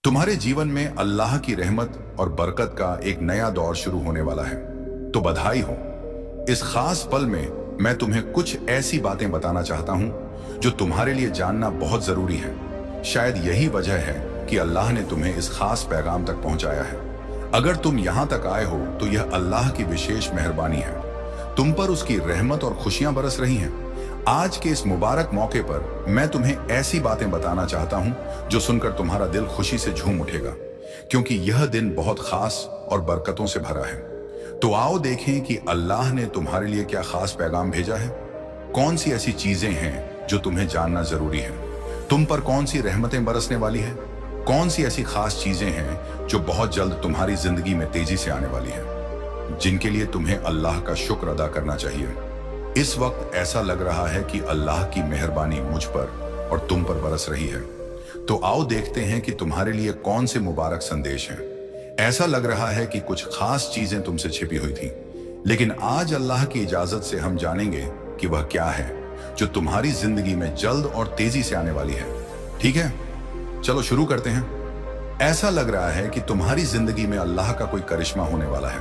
तुम्हारे जीवन में अल्लाह की रहमत और बरकत का एक नया दौर शुरू होने वाला है, तो बधाई हो। इस खास पल में मैं तुम्हें कुछ ऐसी बातें बताना चाहता हूं जो तुम्हारे लिए जानना बहुत जरूरी है। शायद यही वजह है कि अल्लाह ने तुम्हें इस खास पैगाम तक पहुंचाया है। अगर तुम यहां तक आए हो तो यह अल्लाह की विशेष मेहरबानी है। तुम पर उसकी रहमत और खुशियां बरस रही हैं। आज के इस मुबारक मौके पर मैं तुम्हें ऐसी बातें बताना चाहता हूं जो सुनकर तुम्हारा दिल खुशी से झूम उठेगा, क्योंकि यह दिन बहुत खास और बरकतों से भरा है। तो आओ देखें कि अल्लाह ने तुम्हारे लिए क्या खास पैगाम भेजा है। कौन सी ऐसी चीजें हैं जो तुम्हें जानना जरूरी है। तुम पर कौन सी रहमतें बरसने वाली है। कौन सी ऐसी खास चीजें हैं जो बहुत जल्द तुम्हारी जिंदगी में तेजी से आने वाली है, जिनके लिए तुम्हें अल्लाह का शुक्र अदा करना चाहिए। इस वक्त ऐसा लग रहा है कि अल्लाह की मेहरबानी मुझ पर और तुम पर बरस रही है। तो आओ देखते हैं कि तुम्हारे लिए कौन से मुबारक संदेश हैं। ऐसा लग रहा है कि कुछ खास चीजें तुमसे छिपी हुई थी, लेकिन आज अल्लाह की इजाजत से हम जानेंगे कि वह क्या है जो तुम्हारी जिंदगी में जल्द और तेजी से आने वाली है। ठीक है, चलो शुरू करते हैं। ऐसा लग रहा है कि तुम्हारी जिंदगी में अल्लाह का कोई करिश्मा होने वाला है।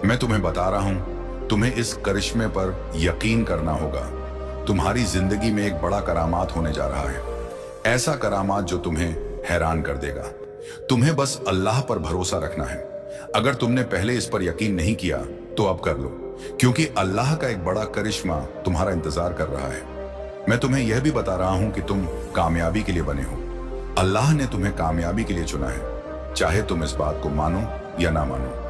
मैं तुम्हें बता रहा हूं, तुम्हें इस करिश्मे पर यकीन करना होगा। तुम्हारी जिंदगी में एक बड़ा करामात होने जा रहा है, ऐसा करामात जो तुम्हें हैरान कर देगा। तुम्हें बस अल्लाह पर भरोसा रखना है। अगर तुमने पहले इस पर यकीन नहीं किया तो अब कर लो, क्योंकि अल्लाह का एक बड़ा करिश्मा तुम्हारा इंतजार कर रहा है। मैं तुम्हें यह भी बता रहा हूं कि तुम कामयाबी के लिए बने हो। अल्लाह ने तुम्हें कामयाबी के लिए चुना है, चाहे तुम इस बात को मानो या ना मानो।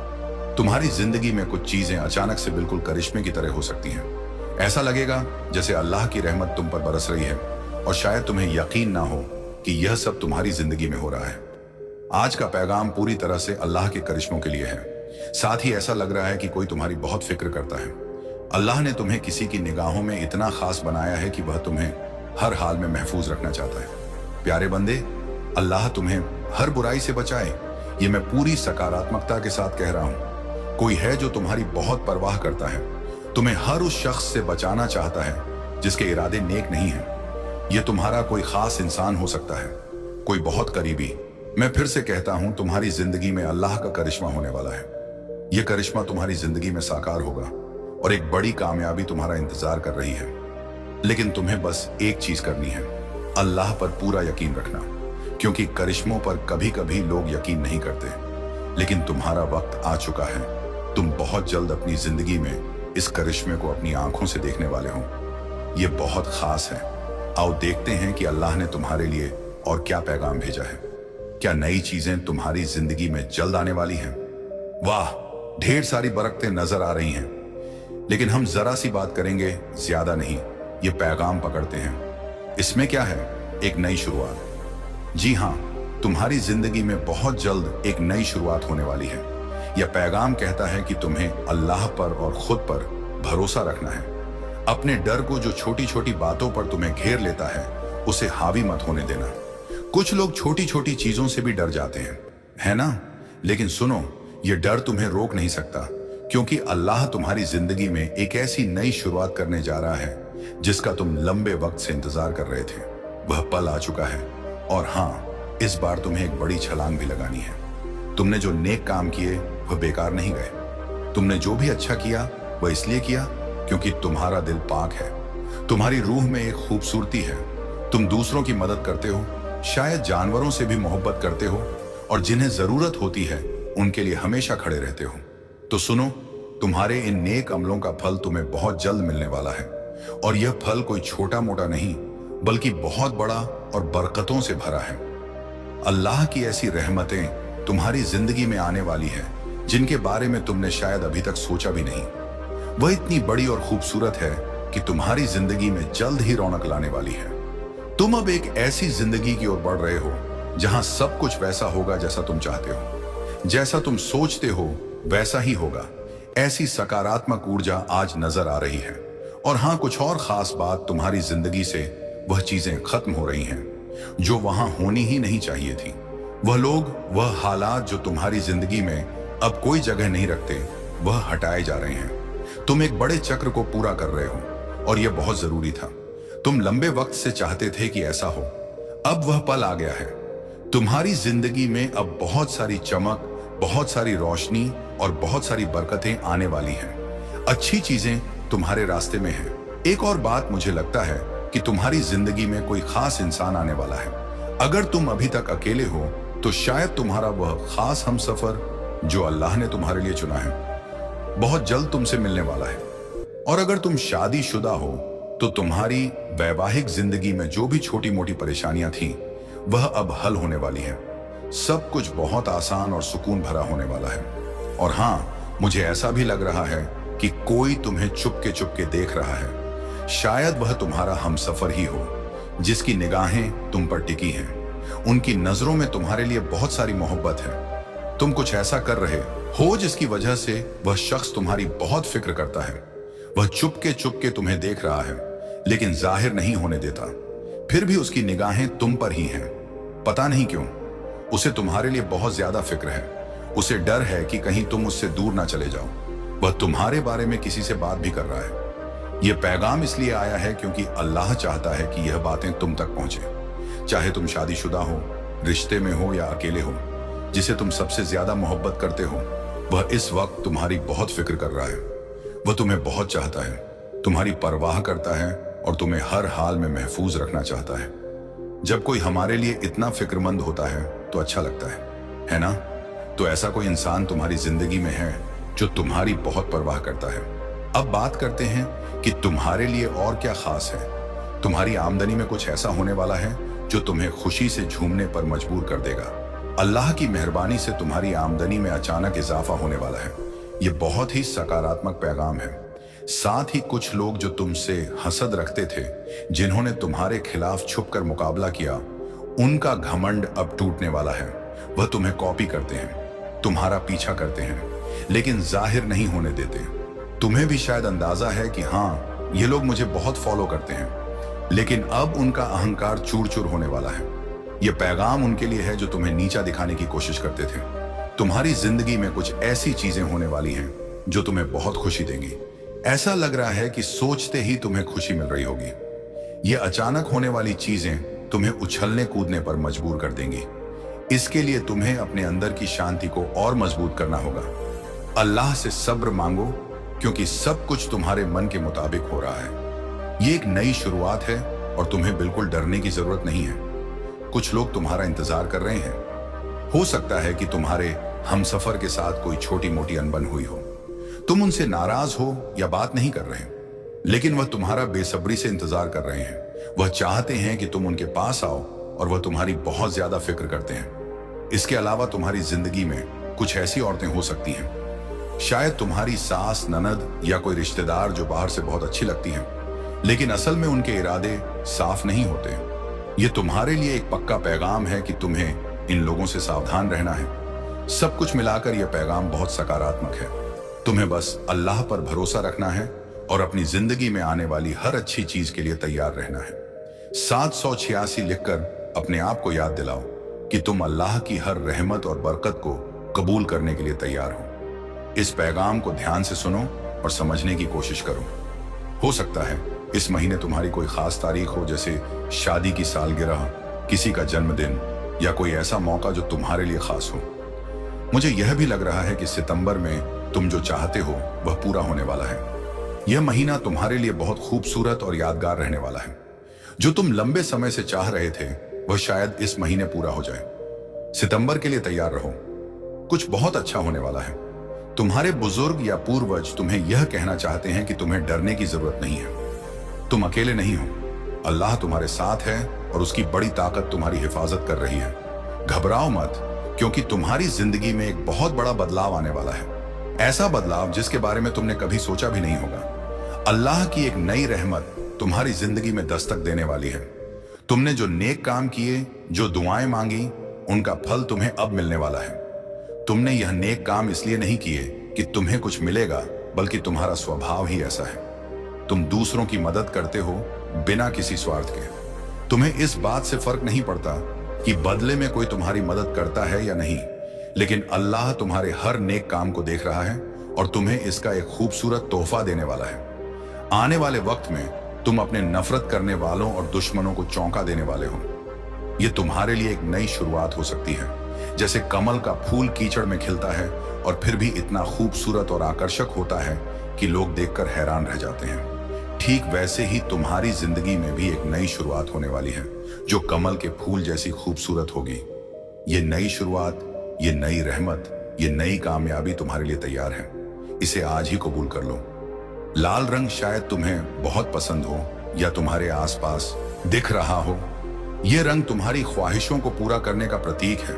तुम्हारी जिंदगी में कुछ चीजें अचानक से बिल्कुल करिश्मे की तरह हो सकती हैं। ऐसा लगेगा जैसे अल्लाह की रहमत तुम पर बरस रही है, और शायद तुम्हें यकीन ना हो कि यह सब तुम्हारी जिंदगी में हो रहा है। आज का पैगाम पूरी तरह से अल्लाह के करिश्मों के लिए है। साथ ही ऐसा लग रहा है कि कोई तुम्हारी बहुत फिक्र करता है। अल्लाह ने तुम्हें किसी की निगाहों में इतना खास बनाया है कि वह तुम्हें हर हाल में महफूज रखना चाहता है। प्यारे बंदे, अल्लाह तुम्हें हर बुराई से बचाए, ये मैं पूरी सकारात्मकता के साथ कह रहा हूं। कोई है जो तुम्हारी बहुत परवाह करता है, तुम्हें हर उस शख्स से बचाना चाहता है जिसके इरादे नेक नहीं हैं। यह तुम्हारा कोई खास इंसान हो सकता है, कोई बहुत करीबी। मैं फिर से कहता हूं, तुम्हारी जिंदगी में अल्लाह का करिश्मा होने वाला है। यह करिश्मा तुम्हारी जिंदगी में साकार होगा और एक बड़ी कामयाबी तुम्हारा इंतजार कर रही है। लेकिन तुम्हें बस एक चीज करनी है, अल्लाह पर पूरा यकीन रखना, क्योंकि करिश्मों पर कभी कभी लोग यकीन नहीं करते। लेकिन तुम्हारा वक्त आ चुका है। तुम बहुत जल्द अपनी जिंदगी में इस करिश्मे को अपनी आंखों से देखने वाले हो। यह बहुत खास है। आओ देखते हैं कि अल्लाह ने तुम्हारे लिए और क्या पैगाम भेजा है। क्या नई चीजें तुम्हारी जिंदगी में जल्द आने वाली हैं? वाह, ढेर सारी बरकतें नजर आ रही हैं। लेकिन हम जरा सी बात करेंगे, ज्यादा नहीं। ये पैगाम पकड़ते हैं। इसमें क्या है? एक नई शुरुआत। जी हाँ, तुम्हारी जिंदगी में बहुत जल्द एक नई शुरुआत होने वाली है। यह पैगाम कहता है कि तुम्हें अल्लाह पर और खुद पर भरोसा रखना है। अपने डर को, जो छोटी छोटी बातों पर तुम्हें घेर लेता है, उसे हावी मत होने देना। कुछ लोग छोटी छोटी चीजों से भी डर जाते हैं, है ना? लेकिन सुनो, यह डर तुम्हें रोक नहीं सकता, क्योंकि अल्लाह तुम्हारी जिंदगी में एक ऐसी नई शुरुआत करने जा रहा है जिसका तुम लंबे वक्त से इंतजार कर रहे थे। वह पल आ चुका है, और हाँ, इस बार तुम्हें एक बड़ी छलांग भी लगानी है। तुमने जो नेक काम किए वह बेकार नहीं गए। तुमने जो भी अच्छा किया वह इसलिए किया क्योंकि तुम्हारा दिल पाक है। तुम्हारी रूह में एक खूबसूरती है। तुम दूसरों की मदद करते हो, शायद जानवरों से भी मोहब्बत करते हो, और जिन्हें जरूरत होती है उनके लिए हमेशा खड़े रहते हो। तो सुनो, तुम्हारे इन नेक अमलों का फल तुम्हें बहुत जल्द मिलने वाला है। और यह फल कोई छोटा मोटा नहीं, बल्कि बहुत बड़ा और बरकतों से भरा है। अल्लाह की ऐसी रहमतें तुम्हारी जिंदगी में आने वाली है जिनके बारे में तुमने शायद अभी तक सोचा भी नहीं। वह इतनी बड़ी और खूबसूरत है कि तुम्हारी जिंदगी में जल्द ही रौनक लाने वाली है। तुम अब एक ऐसी जिंदगी की ओर बढ़ रहे हो जहां सब कुछ वैसा होगा जैसा तुम चाहते हो। जैसा तुम सोचते हो वैसा ही होगा। ऐसी सकारात्मक ऊर्जा आज नजर आ रही है। और हाँ, कुछ और खास बात, तुम्हारी जिंदगी से वह चीजें खत्म हो रही हैं जो वहां होनी ही नहीं चाहिए थी। वह लोग, वह हालात जो तुम्हारी जिंदगी में अब कोई जगह नहीं रखते, वह हटाए जा रहे हैं। तुम एक बड़े चक्र को पूरा कर रहे हो, और यह बहुत जरूरी था। तुम लंबे वक्त से चाहते थे कि ऐसा हो। अब वह पल आ गया है। तुम्हारी जिंदगी में अब बहुत सारी चमक, बहुत सारी रोशनी और बहुत सारी बरकतें आने वाली हैं। अच्छी चीजें तुम्हारे रास्ते में हैं। एक और बात, मुझे लगता है कि तुम्हारी जिंदगी में कोई खास इंसान आने वाला है। अगर तुम अभी तक अकेले हो तो शायद तुम्हारा वह खास हमसफर जो अल्लाह ने तुम्हारे लिए चुना है बहुत जल्द तुमसे मिलने वाला है। और अगर तुम शादीशुदा हो तो तुम्हारी वैवाहिक जिंदगी में जो भी छोटी मोटी परेशानियां थी वह अब हल होने वाली हैं। सब कुछ बहुत आसान और सुकून भरा होने वाला है। और हाँ, मुझे ऐसा भी लग रहा है कि कोई तुम्हें चुपके देख रहा है। शायद वह तुम्हारा हमसफर ही हो जिसकी निगाहें तुम पर टिकी हैं। उनकी नजरों में तुम्हारे लिए बहुत सारी मोहब्बत है। तुम कुछ ऐसा कर रहे हो जिसकी वजह से वह शख्स तुम्हारी बहुत फिक्र करता है। वह चुपके तुम्हें देख रहा है लेकिन जाहिर नहीं होने देता। फिर भी उसकी निगाहें तुम पर ही हैं। पता नहीं क्यों, उसे तुम्हारे लिए बहुत ज्यादा फिक्र है। उसे डर है कि कहीं तुम उससे दूर ना चले जाओ। वह तुम्हारे बारे में किसी से बात भी कर रहा है। यह पैगाम इसलिए आया है क्योंकि अल्लाह चाहता है कि यह बातें तुम तक पहुंचे। चाहे तुम शादीशुदा हो, रिश्ते में हो या अकेले हो, जिसे तुम सबसे ज्यादा मोहब्बत करते हो वह इस वक्त तुम्हारी बहुत फिक्र कर रहा है। वह तुम्हें बहुत चाहता है, तुम्हारी परवाह करता है और तुम्हें हर हाल में महफूज रखना चाहता है। जब कोई हमारे लिए इतना फिक्रमंद होता है तो अच्छा लगता है ना? तो ऐसा कोई इंसान तुम्हारी जिंदगी में है जो तुम्हारी बहुत परवाह करता है। अब बात करते हैं कि तुम्हारे लिए और क्या खास है। तुम्हारी आमदनी में कुछ ऐसा होने वाला है जो तुम्हें खुशी से झूमने पर मजबूर कर देगा। अल्लाह की मेहरबानी से तुम्हारी आमदनी में अचानक इजाफा होने वाला है। यह बहुत ही सकारात्मक पैगाम है। साथ ही कुछ लोग जो तुमसे हसद रखते थे, जिन्होंने तुम्हारे खिलाफ छुपकर मुकाबला किया, उनका घमंड अब टूटने वाला है। वह तुम्हें कॉपी करते हैं, तुम्हारा पीछा करते हैं, लेकिन जाहिर नहीं होने देते। तुम्हें भी शायद अंदाजा है कि हाँ, ये लोग मुझे बहुत फॉलो करते हैं, लेकिन अब उनका अहंकार चूर चूर होने वाला है। यह पैगाम उनके लिए है जो तुम्हें नीचा दिखाने की कोशिश करते थे। तुम्हारी जिंदगी में कुछ ऐसी चीजें होने वाली हैं जो तुम्हें बहुत खुशी देंगी। ऐसा लग रहा है कि सोचते ही तुम्हें खुशी मिल रही होगी। ये अचानक होने वाली चीजें तुम्हें उछलने कूदने पर मजबूर कर देंगी। इसके लिए तुम्हें अपने अंदर की शांति को और मजबूत करना होगा। अल्लाह से सब्र मांगो क्योंकि सब कुछ तुम्हारे मन के मुताबिक हो रहा है। ये एक नई शुरुआत है और तुम्हें बिल्कुल डरने की जरूरत नहीं है। कुछ लोग तुम्हारा इंतजार कर रहे हैं। हो सकता है कि तुम्हारे हमसफर के साथ कोई छोटी मोटी अनबन हुई हो। तुम उनसे नाराज हो या बात नहीं कर रहे, लेकिन वह तुम्हारा बेसब्री से इंतजार कर रहे हैं। वह चाहते हैं कि तुम उनके पास आओ और वह तुम्हारी बहुत ज्यादा फिक्र करते हैं। इसके अलावा तुम्हारी जिंदगी में कुछ ऐसी औरतें हो सकती हैं, शायद तुम्हारी सास, ननद या कोई रिश्तेदार जो बाहर से बहुत अच्छी लगती हैं, लेकिन असल में उनके इरादे साफ नहीं होते। ये तुम्हारे लिए एक पक्का पैगाम है कि तुम्हें इन लोगों से सावधान रहना है। सब कुछ मिलाकर यह पैगाम बहुत सकारात्मक है। तुम्हें बस अल्लाह पर भरोसा रखना है और अपनी जिंदगी में आने वाली हर अच्छी चीज के लिए तैयार रहना है। 786 लिखकर अपने आप को याद दिलाओ कि तुम अल्लाह की हर रहमत और बरकत को कबूल करने के लिए तैयार हो। इस पैगाम को ध्यान से सुनो और समझने की कोशिश करो। हो सकता है इस महीने तुम्हारी कोई खास तारीख हो, जैसे शादी की सालगिरह, किसी का जन्मदिन या कोई ऐसा मौका जो तुम्हारे लिए खास हो। मुझे यह भी लग रहा है कि सितंबर में तुम जो चाहते हो वह पूरा होने वाला है। यह महीना तुम्हारे लिए बहुत खूबसूरत और यादगार रहने वाला है। जो तुम लंबे समय से चाह रहे थे वह शायद इस महीने पूरा हो जाए। सितंबर के लिए तैयार रहो, कुछ बहुत अच्छा होने वाला है। तुम्हारे बुजुर्ग या पूर्वज तुम्हें यह कहना चाहते हैं कि तुम्हें डरने की जरूरत नहीं है। तुम अकेले नहीं हो, अल्लाह तुम्हारे साथ है और उसकी बड़ी ताकत तुम्हारी हिफाजत कर रही है। घबराओ मत, क्योंकि तुम्हारी जिंदगी में एक बहुत बड़ा बदलाव आने वाला है। ऐसा बदलाव जिसके बारे में तुमने कभी सोचा भी नहीं होगा। अल्लाह की एक नई रहमत तुम्हारी जिंदगी में दस्तक देने वाली है। तुमने जो नेक काम किए, जो दुआएं मांगी, उनका फल तुम्हें अब मिलने वाला है। तुमने यह नेक काम इसलिए नहीं किए कि तुम्हें कुछ मिलेगा, बल्कि तुम्हारा स्वभाव ही ऐसा है। तुम दूसरों की मदद करते हो बिना किसी स्वार्थ के। तुम्हें इस बात से फर्क नहीं पड़ता कि बदले में कोई तुम्हारी मदद करता है या नहीं, लेकिन अल्लाह तुम्हारे हर नेक काम को देख रहा है और तुम्हें इसका एक खूबसूरत तोहफा देने वाला है। आने वाले वक्त में तुम अपने नफरत करने वालों और दुश्मनों को चौंका देने वाले हो। ये तुम्हारे लिए एक नई शुरुआत हो सकती है। जैसे कमल का फूल कीचड़ में खिलता है और फिर भी इतना खूबसूरत और आकर्षक होता है कि लोग देखकर हैरान रह जाते हैं, ठीक वैसे ही तुम्हारी जिंदगी में भी एक नई शुरुआत होने वाली है जो कमल के फूल जैसी खूबसूरत होगी। ये नई शुरुआत, ये नई रहमत, ये नई कामयाबी तुम्हारे लिए तैयार है। इसे आज ही कबूल कर लो। लाल रंग शायद तुम्हें बहुत पसंद हो या तुम्हारे आसपास दिख रहा हो। ये रंग तुम्हारी ख्वाहिशों को पूरा करने का प्रतीक है।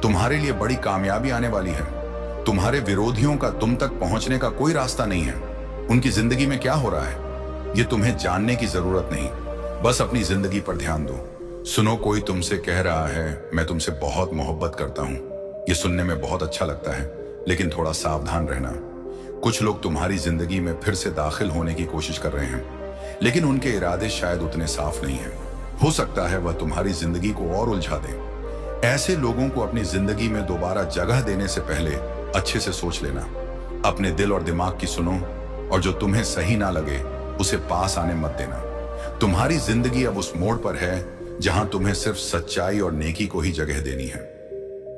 तुम्हारे लिए बड़ी कामयाबी आने वाली है। तुम्हारे विरोधियों का तुम तक पहुंचने का कोई रास्ता नहीं है। उनकी जिंदगी में क्या हो रहा है ये तुम्हें जानने की जरूरत नहीं, बस अपनी जिंदगी पर ध्यान दो। सुनो, कोई तुमसे कह रहा है मैं तुमसे बहुत मोहब्बत करता हूं। ये सुनने में बहुत अच्छा लगता है, लेकिन थोड़ा सावधान रहना। कुछ लोग तुम्हारी जिंदगी में फिर से दाखिल होने की कोशिश कर रहे हैं, लेकिन उनके इरादे शायद उतने साफ नहीं हैं। हो सकता है वह तुम्हारी जिंदगी को और उलझा दे। ऐसे लोगों को अपनी जिंदगी में दोबारा जगह देने से पहले अच्छे से सोच लेना। अपने दिल और दिमाग की सुनो, और जो तुम्हें सही ना लगे उसे पास आने मत देना। तुम्हारी जिंदगी अब उस मोड़ पर है जहां तुम्हें सिर्फ सच्चाई और नेकी को ही जगह देनी है।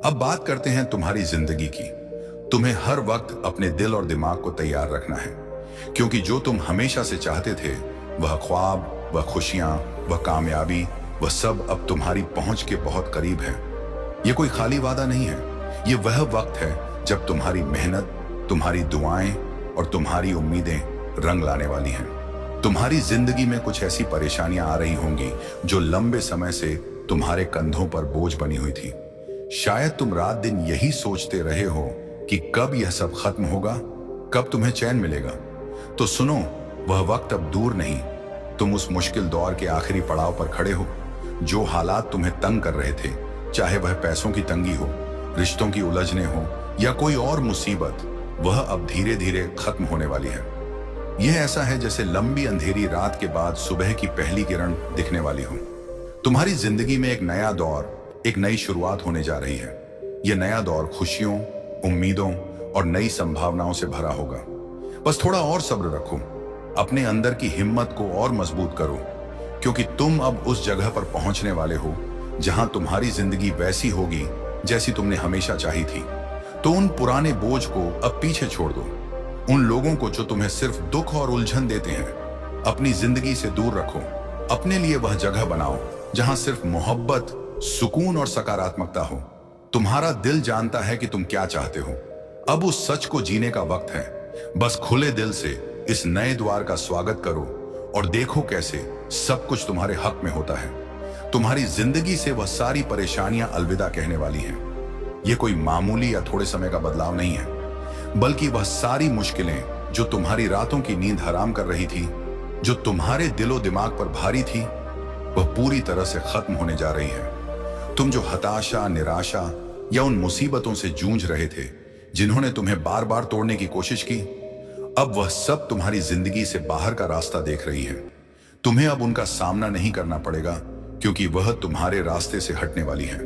अब बात करते हैं तुम्हारी जिंदगी की। तुम्हें हर वक्त अपने दिल और दिमाग को तैयार रखना है, क्योंकि जो तुम हमेशा से चाहते थे, वह ख्वाब, वह खुशियां, वह कामयाबी, वह सब अब तुम्हारी पहुंच के बहुत करीब है। यह कोई खाली वादा नहीं है, ये वह वक्त है जब तुम्हारी मेहनत, तुम्हारी दुआएं और तुम्हारी उम्मीदें रंग लाने वाली हैं। तुम्हारी जिंदगी में कुछ ऐसी परेशानियां आ रही होंगी जो लंबे समय से तुम्हारे कंधों पर बोझ बनी हुई थी। शायद तुम रात दिन यही सोचते रहे हो कि कब यह सब खत्म होगा, कब तुम्हें चैन मिलेगा। तो सुनो, वह वक्त अब दूर नहीं। तुम उस मुश्किल दौर के आखिरी पड़ाव पर खड़े हो। जो हालात तुम्हें तंग कर रहे थे, चाहे वह पैसों की तंगी हो, रिश्तों की उलझने हो या कोई और मुसीबत, वह अब धीरे धीरे खत्म होने वाली है। यह ऐसा है जैसे लंबी अंधेरी रात के बाद सुबह की पहली किरण दिखने वाली हो। तुम्हारी जिंदगी में एक नया दौर, एक नई शुरुआत होने जा रही है। यह नया दौर खुशियों, उम्मीदों और नई संभावनाओं से भरा होगा। बस थोड़ा और सब्र रखो, अपने अंदर की हिम्मत को और मजबूत करो, क्योंकि तुम अब उस जगह पर पहुंचने वाले हो जहां तुम्हारी जिंदगी वैसी होगी जैसी तुमने हमेशा चाही थी। तो उन पुराने बोझ को अब पीछे छोड़ दो। उन लोगों को जो तुम्हें सिर्फ दुख और उलझन देते हैं, अपनी जिंदगी से दूर रखो। अपने लिए वह जगह बनाओ जहां सिर्फ मोहब्बत, सुकून और सकारात्मकता हो। तुम्हारा दिल जानता है कि तुम क्या चाहते हो। अब उस सच को जीने का वक्त है। बस खुले दिल से इस नए द्वार का स्वागत करो और देखो कैसे सब कुछ तुम्हारे हक में होता है। तुम्हारी जिंदगी से वह सारी परेशानियां अलविदा कहने वाली हैं। यह कोई मामूली या थोड़े समय का बदलाव नहीं है, बल्कि वह सारी मुश्किलें जो तुम्हारी रातों की नींद हराम कर रही थी, जो तुम्हारे दिलो दिमाग पर भारी थी, वह पूरी तरह से खत्म होने जा रही है। तुम जो हताशा, निराशा या उन मुसीबतों से जूझ रहे थे जिन्होंने तुम्हें बार बार तोड़ने की कोशिश की, अब वह सब तुम्हारी जिंदगी से बाहर का रास्ता देख रही है। तुम्हें अब उनका सामना नहीं करना पड़ेगा, क्योंकि वह तुम्हारे रास्ते से हटने वाली है।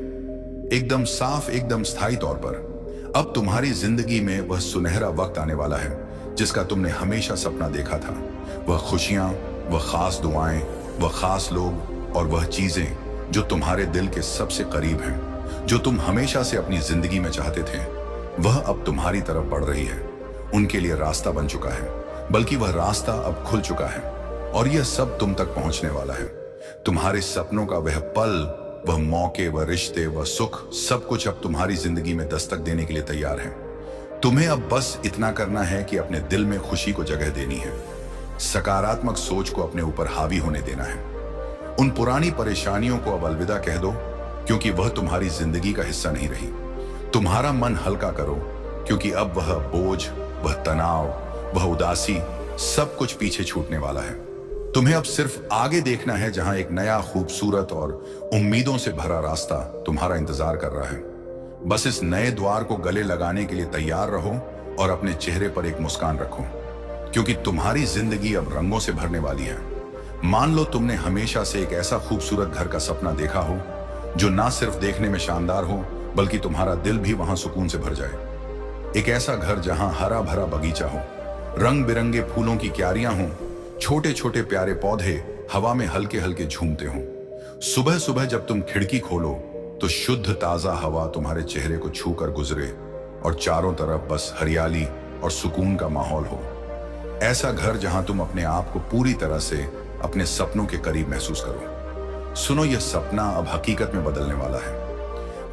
एकदम साफ, एकदम स्थायी तौर पर अब तुम्हारी जिंदगी में वह सुनहरा वक्त आने वाला है जिसका तुमने हमेशा सपना देखा था। वह खुशियां, वह खास दुआएं, वह खास लोग और वह चीजें जो तुम्हारे दिल के सबसे करीब हैं, जो तुम हमेशा से अपनी जिंदगी में चाहते थे, वह अब तुम्हारी तरफ बढ़ रही है। उनके लिए रास्ता बन चुका है, बल्कि वह रास्ता अब खुल चुका है और यह सब तुम तक पहुंचने वाला है। तुम्हारे सपनों का वह पल, वह मौके, वह रिश्ते, वह सुख, सब कुछ अब तुम्हारी जिंदगी में दस्तक देने के लिए तैयार है। तुम्हें अब बस इतना करना है कि अपने दिल में खुशी को जगह देनी है, सकारात्मक सोच को अपने ऊपर हावी होने देना है। उन पुरानी परेशानियों को अब अलविदा कह दो, क्योंकि वह तुम्हारी जिंदगी का हिस्सा नहीं रही। तुम्हारा मन हल्का करो, क्योंकि अब वह बोझ, वह तनाव, वह उदासी, सब कुछ पीछे छूटने वाला है। तुम्हें अब सिर्फ आगे देखना है, जहां एक नया, खूबसूरत और उम्मीदों से भरा रास्ता तुम्हारा इंतजार कर रहा है। बस इस नए द्वार को गले लगाने के लिए तैयार रहो और अपने चेहरे पर एक मुस्कान रखो, क्योंकि तुम्हारी जिंदगी अब रंगों से भरने वाली है। मान लो तुमने हमेशा से एक ऐसा खूबसूरत घर का सपना देखा हो जो ना सिर्फ देखने में शानदार हो, बल्कि तुम्हारा दिल भी वहां सुकून से भर जाए। एक ऐसा घर जहां हरा भरा बगीचा हो, रंग बिरंगे फूलों की क्यारियां हों, छोटे छोटे प्यारे पौधे हवा में हल्के हल्के झूमते हों। सुबह सुबह जब तुम खिड़की खोलो तो शुद्ध ताजा हवा तुम्हारे चेहरे को छूकर गुजरे और चारों तरफ बस हरियाली और सुकून का माहौल हो। ऐसा घर जहां तुम अपने आप को पूरी तरह से अपने सपनों के करीब महसूस करो। सुनो, यह सपना अब हकीकत में बदलने वाला है।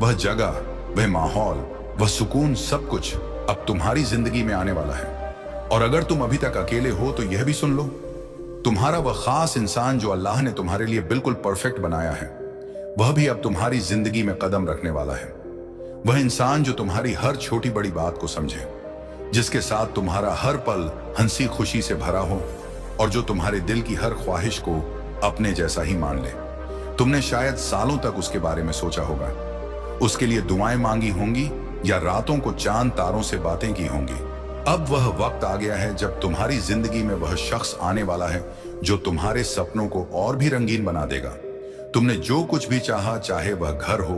वह जगह, वह माहौल, वह सुकून, सब कुछ अब तुम्हारी जिंदगी में आने वाला है। और अगर तुम अभी तक अकेले हो तो यह भी सुन लो, तुम्हारा वह खास इंसान जो अल्लाह ने तुम्हारे लिए बिल्कुल परफेक्ट बनाया है, वह भी अब तुम्हारी जिंदगी में कदम रखने वाला है। वह इंसान जो तुम्हारी हर छोटी बड़ी बात को समझे, जिसके साथ तुम्हारा हर पल हंसी खुशी से भरा हो और जो तुम्हारे दिल की हर ख्वाहिश को अपने जैसा ही मान ले। तुमने शायद सालों तक उसके बारे में सोचा होगा, उसके लिए दुआएं मांगी होंगी या रातों को चांद तारों से बातें की होंगी। अब वह वक्त आ गया है जब तुम्हारी जिंदगी में वह शख्स आने वाला है जो तुम्हारे सपनों को और भी रंगीन बना देगा। तुमने जो कुछ भी चाहा, चाहे वह घर हो,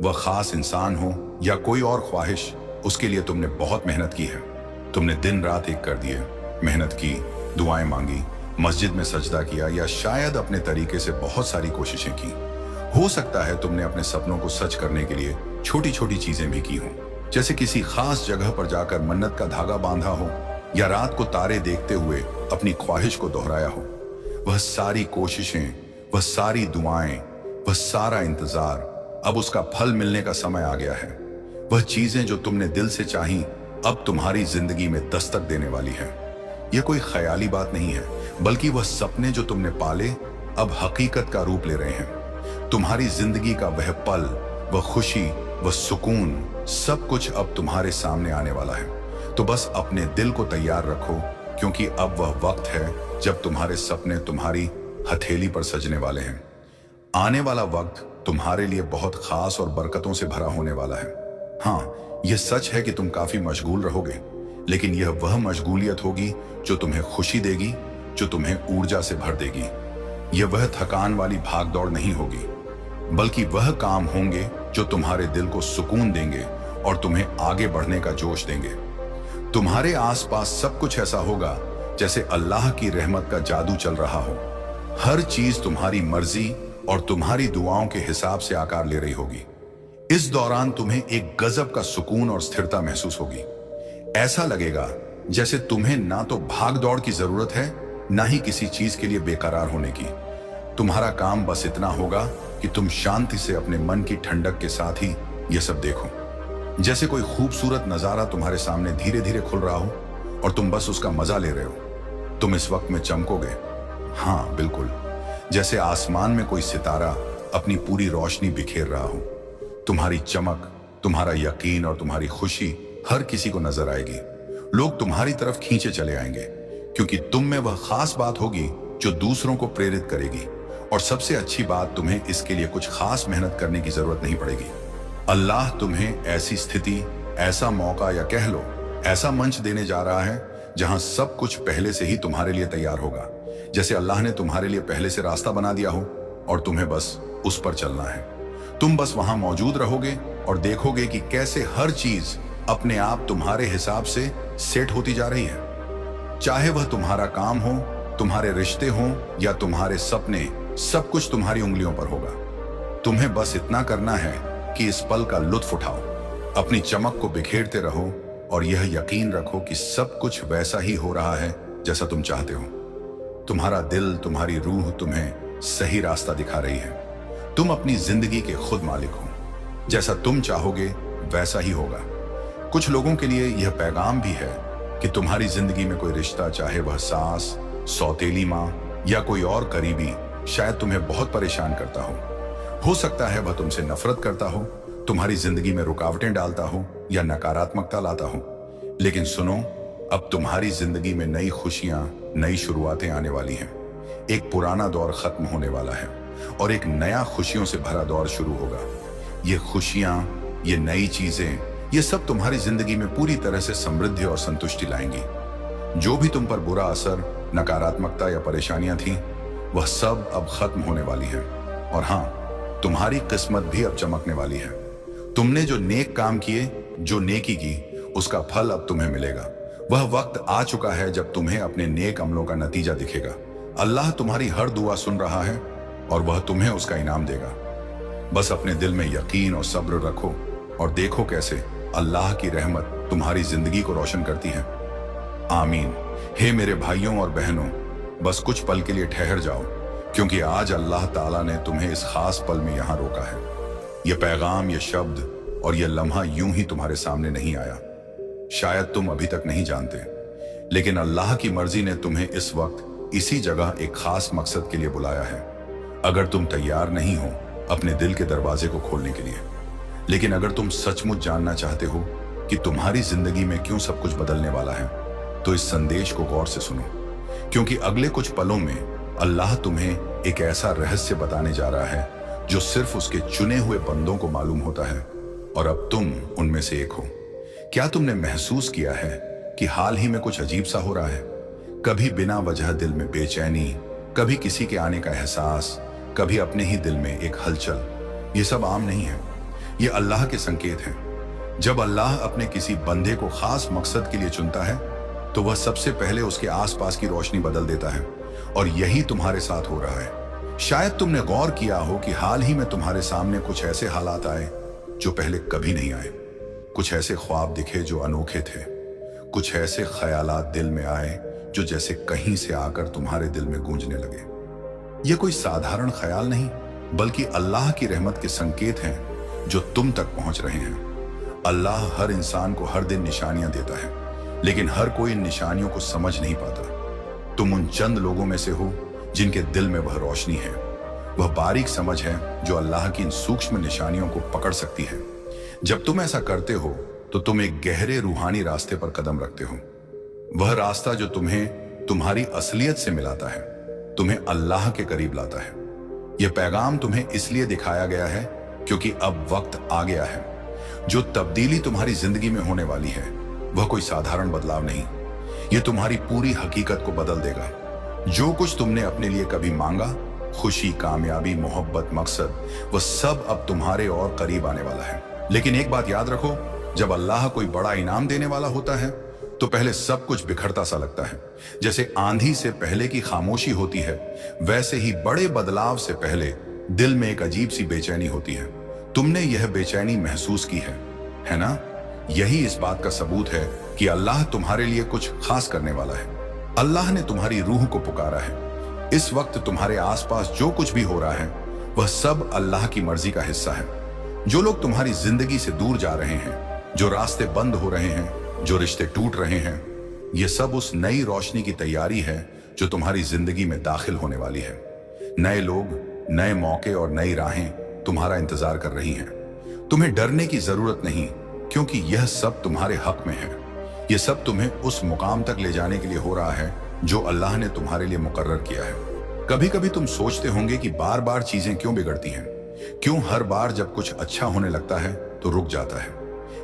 वह खास इंसान हो या कोई और ख्वाहिश, उसके लिए तुमने बहुत मेहनत की है। तुमने दिन रात एक कर दिए, मेहनत की, दुआएं मांगी, मस्जिद में सजदा किया या शायद अपने तरीके से बहुत सारी कोशिशें की। हो सकता है तुमने अपने सपनों को सच करने के लिए छोटी छोटी चीजें भी की हों, जैसे किसी खास जगह पर जाकर मन्नत का धागा बांधा हो या रात को तारे देखते हुए अपनी ख्वाहिश को दोहराया हो। वह सारी कोशिशें, वह सारी दुआएं, वह सारा इंतजार, अब उसका फल मिलने का समय आ गया है। वह चीजें जो तुमने दिल से चाही अब तुम्हारी जिंदगी में दस्तक देने वाली है। यह कोई ख्याली बात नहीं है, बल्कि वह सपने जो तुमने पाले अब हकीकत का रूप ले रहे हैं। तुम्हारी जिंदगी का वह पल, वह खुशी, वह सुकून, सब कुछ अब तुम्हारे सामने आने वाला है। तो बस अपने दिल को तैयार रखो, क्योंकि अब वह वक्त है जब तुम्हारे सपने तुम्हारी हथेली पर सजने वाले हैं। आने वाला वक्त तुम्हारे लिए बहुत खास और बरकतों से भरा होने वाला है। हाँ, यह सच है कि तुम काफी मशगूल रहोगे, लेकिन यह वह मशगूलियत होगी जो तुम्हें खुशी देगी, जो तुम्हें ऊर्जा से भर देगी। यह वह थकान वाली भागदौड़ नहीं होगी, बल्कि वह काम होंगे जो तुम्हारे दिल को सुकून देंगे और तुम्हें आगे बढ़ने का जोश देंगे। तुम्हारे आसपास सब कुछ ऐसा होगा जैसे अल्लाह की रहमत का जादू चल रहा हो। हर चीज तुम्हारी मर्जी और तुम्हारी दुआओं के हिसाब से आकार ले रही होगी। इस दौरान तुम्हें एक गजब का सुकून और स्थिरता महसूस होगी। ऐसा लगेगा जैसे तुम्हें ना तो भाग दौड़ की जरूरत है, ना ही किसी चीज के लिए बेकरार होने की। तुम्हारा काम बस इतना होगा कि तुम शांति से अपने मन की ठंडक के साथ ही यह सब देखो, जैसे कोई खूबसूरत नजारा तुम्हारे सामने धीरे धीरे खुल रहा हो और तुम बस उसका मजा ले रहे हो। तुम इस वक्त में चमकोगे, हाँ बिल्कुल, जैसे आसमान में कोई सितारा अपनी पूरी रोशनी बिखेर रहा हो। तुम्हारी चमक, तुम्हारा यकीन और तुम्हारी खुशी हर किसी को नजर आएगी। लोग तुम्हारी तरफ खींचे चले आएंगे, क्योंकि तुम में वह खास बात होगी जो दूसरों को प्रेरित करेगी। और सबसे अच्छी बात, तुम्हें इसके लिए कुछ खास मेहनत करने की जरूरत नहीं पड़ेगी। अल्लाह तुम्हें ऐसी स्थिति, ऐसा मौका या कह लो ऐसा मंच देने जा रहा है जहां सब कुछ पहले से ही तुम्हारे लिए तैयार होगा, जैसे अल्लाह ने तुम्हारे लिए पहले से रास्ता बना दिया हो और तुम्हें बस उस पर चलना है। तुम बस वहां मौजूद रहोगे और देखोगे कि कैसे हर चीज अपने आप तुम्हारे हिसाब से सेट होती जा रही है। चाहे वह तुम्हारा काम हो, तुम्हारे रिश्ते हों या तुम्हारे सपने, सब कुछ तुम्हारी उंगलियों पर होगा। तुम्हें बस इतना करना है कि इस पल का लुत्फ उठाओ, अपनी चमक को बिखेरते रहो और यह यकीन रखो कि सब कुछ वैसा ही हो रहा है जैसा तुम चाहते हो। तुम्हारा दिल, तुम्हारी रूह तुम्हें सही रास्ता दिखा रही है। तुम अपनी जिंदगी के खुद मालिक हो। जैसा तुम चाहोगे वैसा ही होगा। कुछ लोगों के लिए यह पैगाम भी है कि तुम्हारी जिंदगी में कोई रिश्ता, चाहे वह सास, सौतेली माँ या कोई और करीबी, शायद तुम्हें बहुत परेशान करता हो सकता है वह तुमसे नफरत करता हो, तुम्हारी जिंदगी में रुकावटें डालता हो या नकारात्मकता लाता हो। लेकिन सुनो, अब तुम्हारी जिंदगी में नई खुशियां, नई शुरुआतें आने वाली हैं। एक पुराना दौर खत्म होने वाला है और एक नया खुशियों से भरा दौर शुरू होगा। ये खुशियां, ये नई चीजें, ये सब तुम्हारी जिंदगी में पूरी तरह से समृद्धि और संतुष्टि लाएंगी। जो भी तुम पर बुरा असर, नकारात्मकता या परेशानियां थी, वह सब अब खत्म होने वाली है। और हाँ, तुम्हारी किस्मत भी अब चमकने वाली है। तुमने जो नेक काम किए, जो नेकी की, उसका फल अब तुम्हें मिलेगा। वह वक्त आ चुका है जब तुम्हें अपने नेक अमलों का नतीजा दिखेगा। अल्लाह तुम्हारी हर दुआ सुन रहा है और वह तुम्हें उसका इनाम देगा। बस अपने दिल में यकीन और सब्र रखो और देखो कैसे अल्लाह की रहमत तुम्हारी जिंदगी को रोशन करती है। आमीन। हे मेरे भाइयों और बहनों, बस कुछ पल के लिए ठहर जाओ, क्योंकि आज अल्लाह ताला ने तुम्हें इस खास पल में यहां रोका है। यह पैगाम, यह शब्द और यह लम्हा यूं ही तुम्हारे सामने नहीं आया। शायद तुम अभी तक नहीं जानते, लेकिन अल्लाह की मर्जी ने तुम्हें इस वक्त इसी जगह एक खास मकसद के लिए बुलाया है। अगर तुम तैयार नहीं हो अपने दिल के दरवाजे को खोलने के लिए, लेकिन अगर तुम सचमुच जानना चाहते हो कि तुम्हारी जिंदगी में क्यों सब कुछ बदलने वाला है, तो इस संदेश को गौर से सुनो, क्योंकि अगले कुछ पलों में अल्लाह तुम्हें एक ऐसा रहस्य बताने जा रहा है जो सिर्फ उसके चुने हुए बंदों को मालूम होता है, और अब तुम उनमें से एक हो। क्या तुमने महसूस किया है कि हाल ही में कुछ अजीब सा हो रहा है? कभी बिना वजह दिल में बेचैनी, कभी किसी के आने का एहसास, कभी अपने ही दिल में एक हलचल। ये सब आम नहीं है, ये अल्लाह के संकेत हैं। जब अल्लाह अपने किसी बंदे को खास मकसद के लिए चुनता है, तो वह सबसे पहले उसके आसपास की रोशनी बदल देता है, और यही तुम्हारे साथ हो रहा है। शायद तुमने गौर किया हो कि हाल ही में तुम्हारे सामने कुछ ऐसे हालात आए जो पहले कभी नहीं आए। कुछ ऐसे ख्वाब दिखे जो अनोखे थे, कुछ ऐसे ख्यालात दिल में आए जो जैसे कहीं से आकर तुम्हारे दिल में गूंजने लगे। ये कोई साधारण ख्याल नहीं, बल्कि अल्लाह की रहमत के संकेत हैं जो तुम तक पहुंच रहे हैं। अल्लाह हर इंसान को हर दिन निशानियां देता है, लेकिन हर कोई इन निशानियों को समझ नहीं पाता। तुम उन चंद लोगों में से हो जिनके दिल में वह रोशनी है, वह बारीक समझ है जो अल्लाह की इन सूक्ष्म निशानियों को पकड़ सकती है। जब तुम ऐसा करते हो तो तुम एक गहरे रूहानी रास्ते पर कदम रखते हो। वह रास्ता जो तुम्हें तुम्हारी असलियत से मिलाता है, तुम्हें अल्लाह के करीब लाता है। यह पैगाम तुम्हें इसलिए दिखाया गया है क्योंकि अब वक्त आ गया है। जो तब्दीली तुम्हारी जिंदगी में होने वाली है, वह कोई साधारण बदलाव नहीं, यह तुम्हारी पूरी हकीकत को बदल देगा। जो कुछ तुमने अपने लिए कभी मांगा, खुशी, कामयाबी, मोहब्बत, मकसद, वह सब अब तुम्हारे और करीब आने वाला है। लेकिन एक बात याद रखो, जब अल्लाह कोई बड़ा इनाम देने वाला होता है तो पहले सब कुछ बिखरता सा लगता है। जैसे आंधी से पहले की खामोशी होती है, वैसे ही बड़े बदलाव से पहले दिल में एक अजीब सी बेचैनी होती है। तुमने यह बेचैनी महसूस की है ना? यही इस बात का सबूत है कि अल्लाह तुम्हारे लिए कुछ खास करने वाला है। अल्लाह ने तुम्हारी रूह को पुकारा है। इस वक्त तुम्हारे आसपास जो कुछ भी हो रहा है, वह सब अल्लाह की मर्जी का हिस्सा है। जो लोग तुम्हारी जिंदगी से दूर जा रहे हैं, जो रास्ते बंद हो रहे हैं, जो रिश्ते टूट रहे हैं, ये सब उस नई रोशनी की तैयारी है जो तुम्हारी जिंदगी में दाखिल होने वाली है। नए लोग, नए मौके और नई राहें तुम्हारा इंतजार कर रही हैं। तुम्हें डरने की जरूरत नहीं, क्योंकि यह सब तुम्हारे हक में है। यह सब तुम्हें उस मुकाम तक ले जाने के लिए हो रहा है जो अल्लाह ने तुम्हारे लिए मुकर्रर किया है। कभी कभी तुम सोचते होंगे कि बार बार चीजें क्यों बिगड़ती हैं, क्यों हर बार जब कुछ अच्छा होने लगता है तो रुक जाता है।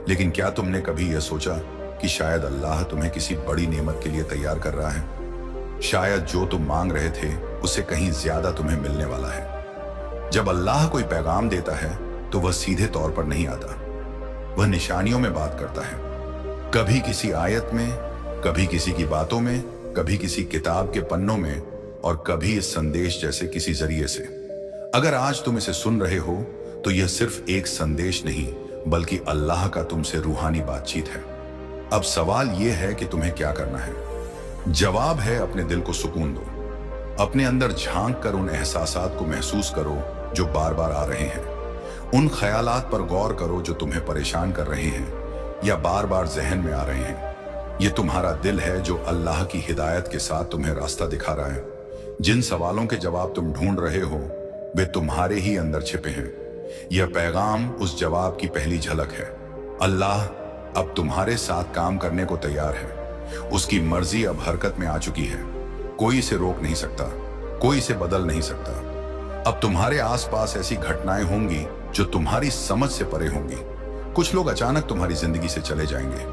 लेकिन क्या तुमने कभी यह सोचा कि शायद अल्लाह तुम्हें किसी बड़ी नेमत के लिए तैयार कर रहा है? शायद जो तुम मांग रहे थे उससे कहीं ज्यादा तुम्हें मिलने वाला है। जब अल्लाह कोई पैगाम देता है तो वह सीधे तौर पर नहीं आता, वह निशानियों में बात करता है। कभी किसी आयत में, कभी किसी की बातों में, कभी किसी किताब के पन्नों में, और कभी इस संदेश जैसे किसी जरिए से। अगर आज तुम इसे सुन रहे हो तो यह सिर्फ एक संदेश नहीं, बल्कि अल्लाह का तुमसे रूहानी बातचीत है। अब सवाल यह है कि तुम्हें क्या करना है। जवाब है, अपने दिल को सुकून दो। अपने अंदर झांक कर उन एहसासात को महसूस करो जो बार बार आ रहे हैं। उन ख्यालात पर गौर करो जो तुम्हें परेशान कर रहे हैं या बार बार जहन में आ रहे हैं। यह तुम्हारा दिल है जो अल्लाह की हिदायत के साथ तुम्हें रास्ता दिखा रहा है। जिन सवालों के जवाब तुम ढूंढ रहे हो, वे तुम्हारे ही अंदर छिपे हैं। यह पैगाम उस जवाब की पहली झलक है। अल्लाह अब तुम्हारे साथ काम करने को तैयार है। उसकी मर्जी अब हरकत में आ चुकी है। कोई इसे रोक नहीं सकता, कोई इसे बदल नहीं सकता। अब तुम्हारे आसपास ऐसी घटनाएं होंगी जो तुम्हारी समझ से परे होंगी। कुछ लोग अचानक तुम्हारी जिंदगी से चले जाएंगे,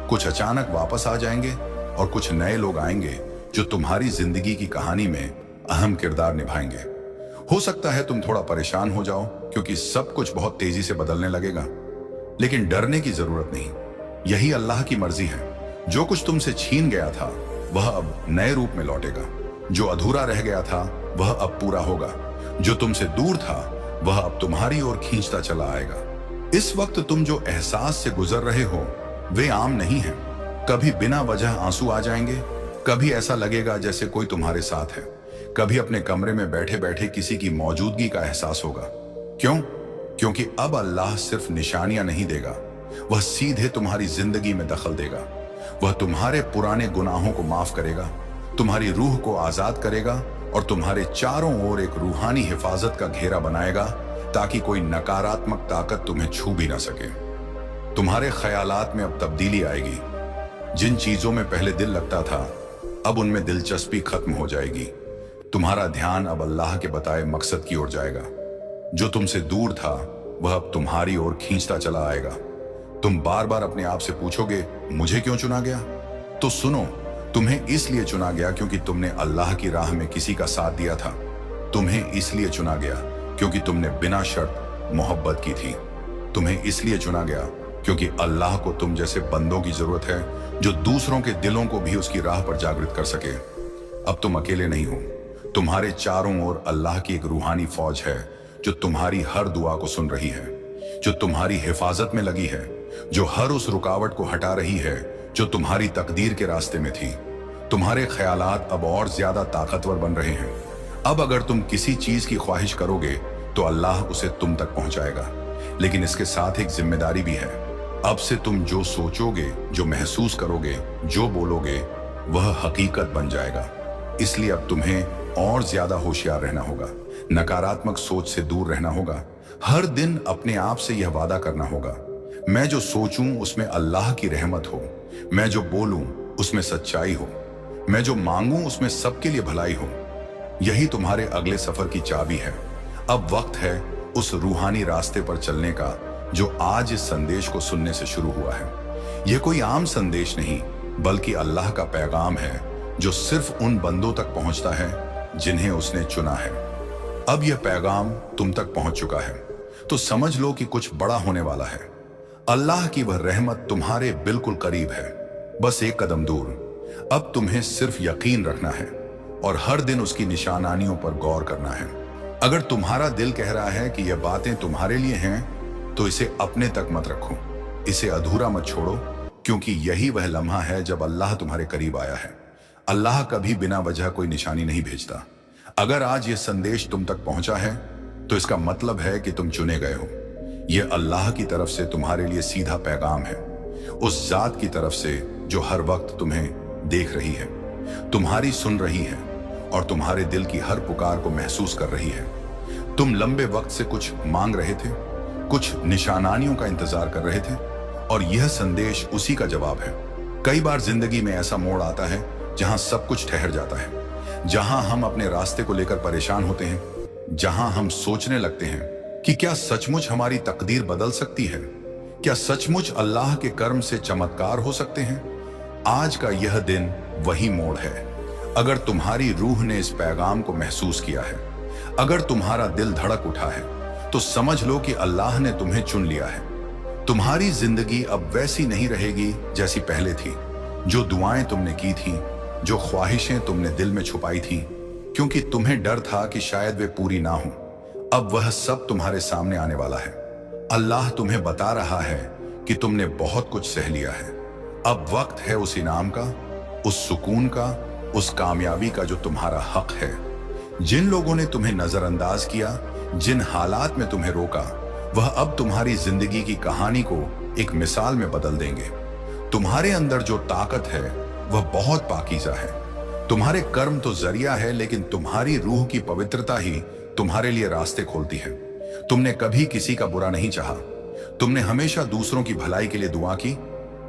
कुछ अचानक वापस आ जाएंगे, और कुछ नए लोग आएंगे जो तुम्हारी जिंदगी की कहानी में अहम किरदार निभाएंगे। हो सकता है तुम थोड़ा परेशान हो जाओ क्योंकि सब कुछ बहुत तेजी से बदलने लगेगा, लेकिन डरने की जरूरत नहीं। यही अल्लाह की मर्जी है। जो कुछ तुमसे छीन गया था वह अब नए रूप में लौटेगा। जो अधूरा रह गया था वह अब पूरा होगा। जो तुमसे दूर था वह अब तुम्हारी ओर खींचता चला आएगा। इस वक्त तुम जो एहसास से गुजर रहे हो वे आम नहीं हैं। कभी बिना वजह आंसू आ जाएंगे, कभी ऐसा लगेगा जैसे कोई तुम्हारे साथ है, कभी अपने कमरे में बैठे बैठे किसी की मौजूदगी का एहसास होगा। क्यों? क्योंकि अब अल्लाह सिर्फ निशानियां नहीं देगा, वह सीधे तुम्हारी जिंदगी में दखल देगा। वह तुम्हारे पुराने गुनाहों को माफ करेगा, तुम्हारी रूह को आजाद करेगा और तुम्हारे चारों ओर एक रूहानी हिफाजत का घेरा बनाएगा ताकि कोई नकारात्मक ताकत तुम्हें छू भी ना सके। तुम्हारे ख्यालात में अब तब्दीली आएगी। जिन चीजों में पहले दिल लगता था अब उनमें दिलचस्पी खत्म हो जाएगी। तुम्हारा ध्यान अब अल्लाह के बताए मकसद की ओर जाएगा। जो तुमसे दूर था वह अब तुम्हारी ओर खींचता चला आएगा। तुम बार बार अपने आप से पूछोगे मुझे क्यों चुना गया? तो सुनो, तुम्हें इसलिए चुना गया क्योंकि तुमने अल्लाह की राह में किसी का साथ दिया था। तुम्हें इसलिए चुना गया क्योंकि तुमने बिना शर्त मोहब्बत की थी। तुम्हें इसलिए चुना गया क्योंकि अल्लाह को तुम जैसे बंदों की जरूरत है जो दूसरों के दिलों को भी उसकी राह पर जागृत कर सके। अब तुम अकेले नहीं हो, तुम्हारे चारों ओर अल्लाह की एक रूहानी फौज है जो तुम्हारी हर दुआ को सुन रही है, जो तुम्हारी हिफाजत में लगी है, जो हर उस रुकावट को हटा रही है जो तुम्हारी तकदीर के रास्ते में थी। तुम्हारे ख्यालात अब और ज्यादा ताकतवर बन रहे हैं। अब अगर तुम किसी चीज की ख्वाहिश करोगे तो अल्लाह उसे तुम तक पहुंचाएगा, लेकिन इसके साथ एक जिम्मेदारी भी है। अब से तुम जो सोचोगे, जो महसूस करोगे, जो बोलोगे वह हकीकत बन जाएगा। इसलिए अब तुम्हें और ज्यादा होशियार रहना होगा, नकारात्मक सोच से दूर रहना होगा। हर दिन अपने आप से यह वादा करना होगा, मैं जो सोचूं उसमें अल्लाह की रहमत हो, मैं जो बोलूं उसमें सच्चाई हो, मैं जो मांगूं उसमें सबके लिए भलाई हो। यही तुम्हारे अगले सफर की चाबी है। अब वक्त है उस रूहानी रास्ते पर चलने का जो आज इस संदेश को सुनने से शुरू हुआ है। यह कोई आम संदेश नहीं बल्कि अल्लाह का पैगाम है जो सिर्फ उन बंदों तक पहुंचता है जिन्हें उसने चुना है। अब यह पैगाम तुम तक पहुंच चुका है तो समझ लो कि कुछ बड़ा होने वाला है। अल्लाह की वह रहमत तुम्हारे बिल्कुल करीब है, बस एक कदम दूर। अब तुम्हें सिर्फ यकीन रखना है और हर दिन उसकी निशानियों पर गौर करना है। अगर तुम्हारा दिल कह रहा है कि यह बातें तुम्हारे लिए हैं तो इसे अपने तक मत रखो, इसे अधूरा मत छोड़ो, क्योंकि यही वह लम्हा है जब अल्लाह तुम्हारे करीब आया है। अल्लाह कभी बिना वजह कोई निशानी नहीं भेजता। अगर आज यह संदेश तुम तक पहुंचा है तो इसका मतलब है कि तुम चुने गए हो। यह अल्लाह की तरफ से तुम्हारे लिए सीधा पैगाम है, उस जात की तरफ से जो हर वक्त तुम्हें देख रही है, तुम्हारी सुन रही है और तुम्हारे दिल की हर पुकार को महसूस कर रही है। तुम लंबे वक्त से कुछ मांग रहे थे, कुछ निशानियों का इंतजार कर रहे थे और यह संदेश उसी का जवाब है। कई बार जिंदगी में ऐसा मोड़ आता है जहां सब कुछ ठहर जाता है, जहां हम अपने रास्ते को लेकर परेशान होते हैं, जहां हम सोचने लगते हैं कि क्या सचमुच हमारी तकदीर बदल सकती है, क्या सचमुच अल्लाह के कर्म से चमत्कार हो सकते हैं। आज का यह दिन वही मोड़ है। अगर तुम्हारी रूह ने इस पैगाम को महसूस किया है, अगर तुम्हारा दिल धड़क उठा है, तो समझ लो कि अल्लाह ने तुम्हें चुन लिया है। तुम्हारी जिंदगी अब वैसी नहीं रहेगी जैसी पहले थी। जो दुआएं तुमने की थी, जो ख्वाहिशें तुमने दिल में छुपाई थी क्योंकि तुम्हें डर था कि शायद वे पूरी ना हो, अब वह सब तुम्हारे सामने आने वाला है। अल्लाह तुम्हें बता रहा है कि तुमने बहुत कुछ सह लिया है। अब वक्त है उस इनाम का, उस सुकून का, उस कामयाबी का जो तुम्हारा हक है। जिन लोगों ने तुम्हें नजरअंदाज किया, जिन हालात में तुम्हें रोका, वह अब तुम्हारी जिंदगी की कहानी को एक मिसाल में बदल देंगे। तुम्हारे अंदर जो ताकत है वह बहुत पाकीज़ा है। तुम्हारे कर्म तो जरिया है, लेकिन तुम्हारी रूह की पवित्रता ही तुम्हारे लिए रास्ते खोलती है। तुमने कभी किसी का बुरा नहीं चाहा, तुमने हमेशा दूसरों की भलाई के लिए दुआ की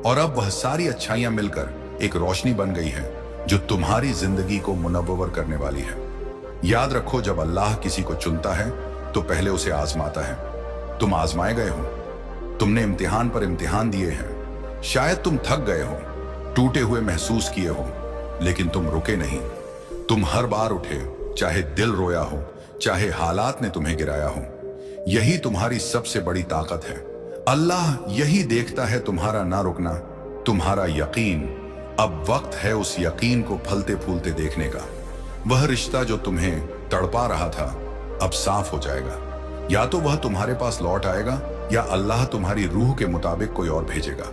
और अब वह सारी अच्छाइयां मिलकर एक रोशनी बन गई है जो तुम्हारी जिंदगी को मुनव्वर करने वाली है। याद रखो, जब अल्लाह किसी को चुनता है तो पहले उसे आजमाता है। तुम आजमाए गए हो, तुमने इम्तिहान पर इम्तिहान दिए हैं। शायद तुम थक गए हो, टूटे हुए महसूस किए हो, लेकिन तुम रुके नहीं। तुम हर बार उठे, चाहे दिल रोया हो, चाहे हालात ने तुम्हें गिराया हो। यही तुम्हारी सबसे बड़ी ताकत है। अल्लाह यही देखता है, तुम्हारा ना रुकना, तुम्हारा यकीन। अब वक्त है उस यकीन को फलते फूलते देखने का। वह रिश्ता जो तुम्हें तड़पा रहा था, अब साफ हो जाएगा। या तो वह तुम्हारे पास लौट आएगा या अल्लाह तुम्हारी रूह के मुताबिक कोई और भेजेगा।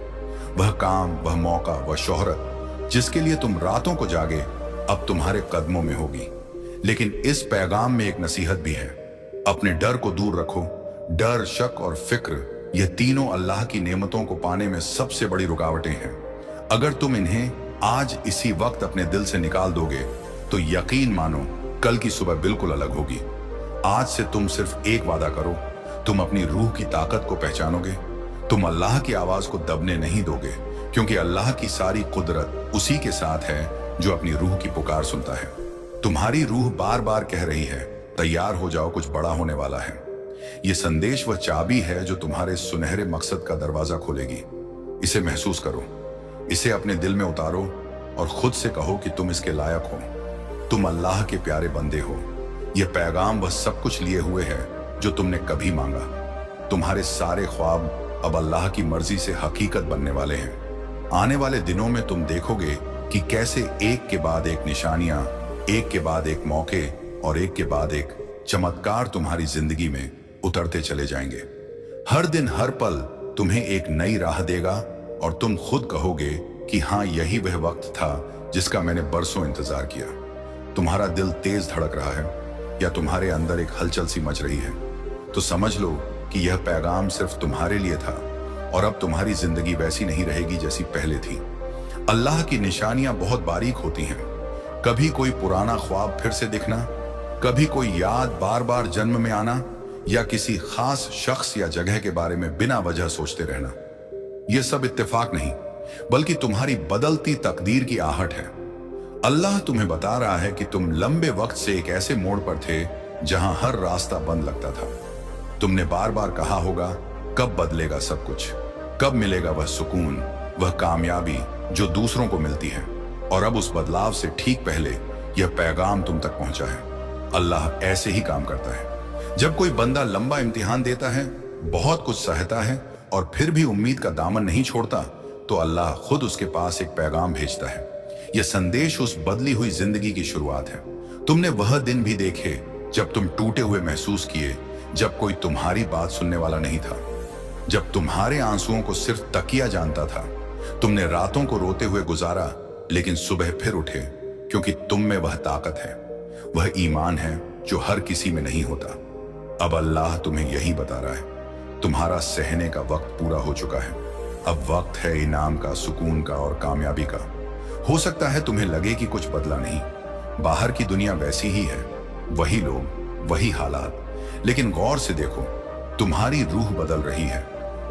वह काम, वह मौका, वह शोहरत जिसके लिए तुम रातों को जागे अब तुम्हारे कदमों में होगी। लेकिन इस पैगाम में एक नसीहत भी है, अपने डर को दूर रखो। डर, शक और फिक्र, ये तीनों अल्लाह की नेमतों को पाने में सबसे बड़ी रुकावटें हैं। अगर तुम इन्हें आज इसी वक्त अपने दिल से निकाल दोगे तो यकीन मानो कल की सुबह बिल्कुल अलग होगी। आज से तुम सिर्फ एक वादा करो, तुम अपनी रूह की ताकत को पहचानोगे। तुम अल्लाह की आवाज को दबने नहीं दोगे, क्योंकि अल्लाह की सारी कुदरत उसी के साथ है जो अपनी रूह की पुकार सुनता है। तुम्हारी रूह बार बार कह रही है, तैयार हो जाओ, कुछ बड़ा होने वाला है। ये संदेश वह चाबी है जो तुम्हारे सुनहरे मकसद का दरवाजा खोलेगी। इसे महसूस करो, इसे अपने दिल में उतारो और खुद से कहो कि तुम इसके लायक हो। तुम अल्लाह के प्यारे बंदे हो। यह पैगाम वह सब कुछ लिए हुए है जो तुमने कभी मांगा। तुम्हारे सारे ख्वाब अब अल्लाह की मर्जी से हकीकत बनने वाले हैं। आने वाले दिनों में तुम देखोगे कि कैसे एक के बाद एक निशानियां, एक के बाद एक मौके और एक के बाद एक चमत्कार तुम्हारी जिंदगी में उतरते चले जाएंगे। हर दिन, हर पल तुम्हें एक नई राह देगा और तुम खुद कहोगे कि हाँ, यही वह वक्त था जिसका मैंने बरसों इंतजार किया। तुम्हारा दिल तेज धड़क रहा है या तुम्हारे अंदर एक हलचल सी मच रही है, तो समझ लो कि यह पैगाम सिर्फ तुम्हारे लिए था और अब तुम्हारी जिंदगी वैसी नहीं रहेगी जैसी पहले थी। अल्लाह की निशानियां बहुत बारीक होती हैं। कभी कोई पुराना ख्वाब फिर से दिखना, कभी कोई याद बार बार जन्म में आना, या किसी खास शख्स या जगह के बारे में बिना वजह सोचते रहना। यह सब इत्तेफाक नहीं, बल्कि तुम्हारी बदलती तकदीर की आहट है। अल्लाह तुम्हें बता रहा है कि तुम लंबे वक्त से एक ऐसे मोड़ पर थे जहां हर रास्ता बंद लगता था। तुमने बार बार कहा होगा, कब बदलेगा सब कुछ, कब मिलेगा वह सुकून, वह कामयाबी जो दूसरों को मिलती है। और अब उस बदलाव से ठीक पहले यह पैगाम तुम तक पहुंचा है। अल्लाह ऐसे ही काम करता है। जब कोई बंदा लंबा इम्तिहान देता है, बहुत कुछ सहता है और फिर भी उम्मीद का दामन नहीं छोड़ता, तो अल्लाह खुद उसके पास एक पैगाम भेजता है। यह संदेश उस बदली हुई जिंदगी की शुरुआत है। तुमने वह दिन भी देखे जब तुम टूटे हुए महसूस किए, जब कोई तुम्हारी बात सुनने वाला नहीं था, जब तुम्हारे आंसुओं को सिर्फ तकिया जानता था। तुमने रातों को रोते हुए गुजारा, लेकिन सुबह फिर उठे, क्योंकि तुम में वह ताकत है, वह ईमान है जो हर किसी में नहीं होता। अब अल्लाह तुम्हें यही बता रहा है, तुम्हारा सहने का वक्त पूरा हो चुका है। अब वक्त है इनाम का, सुकून का और कामयाबी का। हो सकता है तुम्हें लगे कि कुछ बदला नहीं, बाहर की दुनिया वैसी ही है, वही लोग, वही हालात, लेकिन गौर से देखो, तुम्हारी रूह बदल रही है।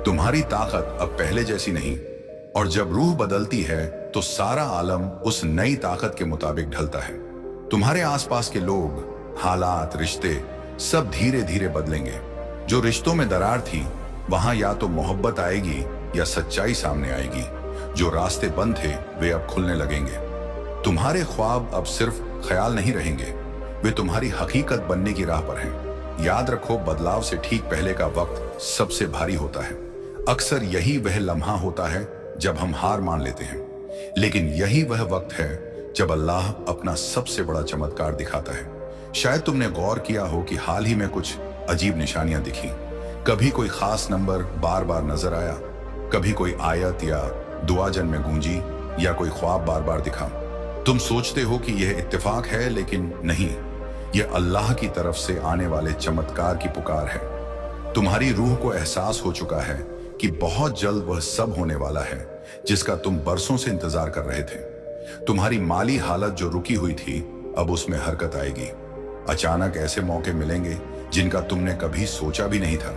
तुम्हारी ताकत अब पहले जैसी नहीं, और जब रूह बदलती है तो सारा आलम उस नई ताकत के मुताबिक ढलता है। तुम्हारे आसपास के लोग, हालात, रिश्ते सब धीरे धीरे बदलेंगे। जो रिश्तों में दरार थी, वहां या तो मोहब्बत आएगी या सच्चाई सामने आएगी। जो रास्ते बंद थे, वे अब खुलने लगेंगे। तुम्हारे ख्वाब अब सिर्फ ख्याल नहीं रहेंगे, वे तुम्हारी हकीकत बनने की राह पर हैं। याद रखो, बदलाव से ठीक पहले का वक्त सबसे भारी होता है। अक्सर यही वह लम्हा होता है जब हम हार मान लेते हैं, लेकिन यही वह वक्त है जब अल्लाह अपना सबसे बड़ा चमत्कार दिखाता है। शायद तुमने गौर किया हो कि हाल ही में कुछ अजीब निशानियां दिखी। कभी कोई खास नंबर बार बार नजर आया, कभी कोई आयत या दुआ जन में गूंजी, या कोई ख्वाब बार बार दिखा। तुम सोचते हो कि यह इत्तेफाक है, लेकिन नहीं, यह अल्लाह की तरफ से आने वाले चमत्कार की पुकार है। तुम्हारी रूह को एहसास हो चुका है कि बहुत जल्द वह सब होने वाला है जिसका तुम बरसों से इंतजार कर रहे थे। तुम्हारी माली हालत जो रुकी हुई थी, अब उसमें हरकत आएगी। अचानक ऐसे मौके मिलेंगे जिनका तुमने कभी सोचा भी नहीं था।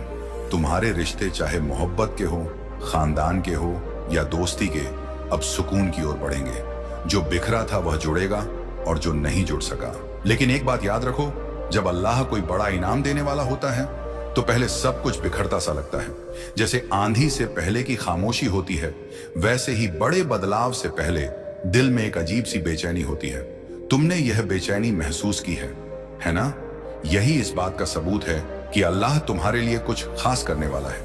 तुम्हारे रिश्ते, चाहे मोहब्बत के हो, खानदान के हो या दोस्ती के, अब सुकून की ओर बढ़ेंगे। जो बिखरा था वह जुड़ेगा और जो नहीं जुड़ सका। लेकिन एक बात याद रखो, जब अल्लाह कोई बड़ा इनाम देने वाला होता है तो पहले सब कुछ बिखरता सा लगता है। जैसे आंधी से पहले की खामोशी होती है, वैसे ही बड़े बदलाव से पहले दिल में एक अजीब सी बेचैनी होती है। तुमने यह बेचैनी महसूस की है ना? यही इस बात का सबूत है कि अल्लाह तुम्हारे लिए कुछ खास करने वाला है।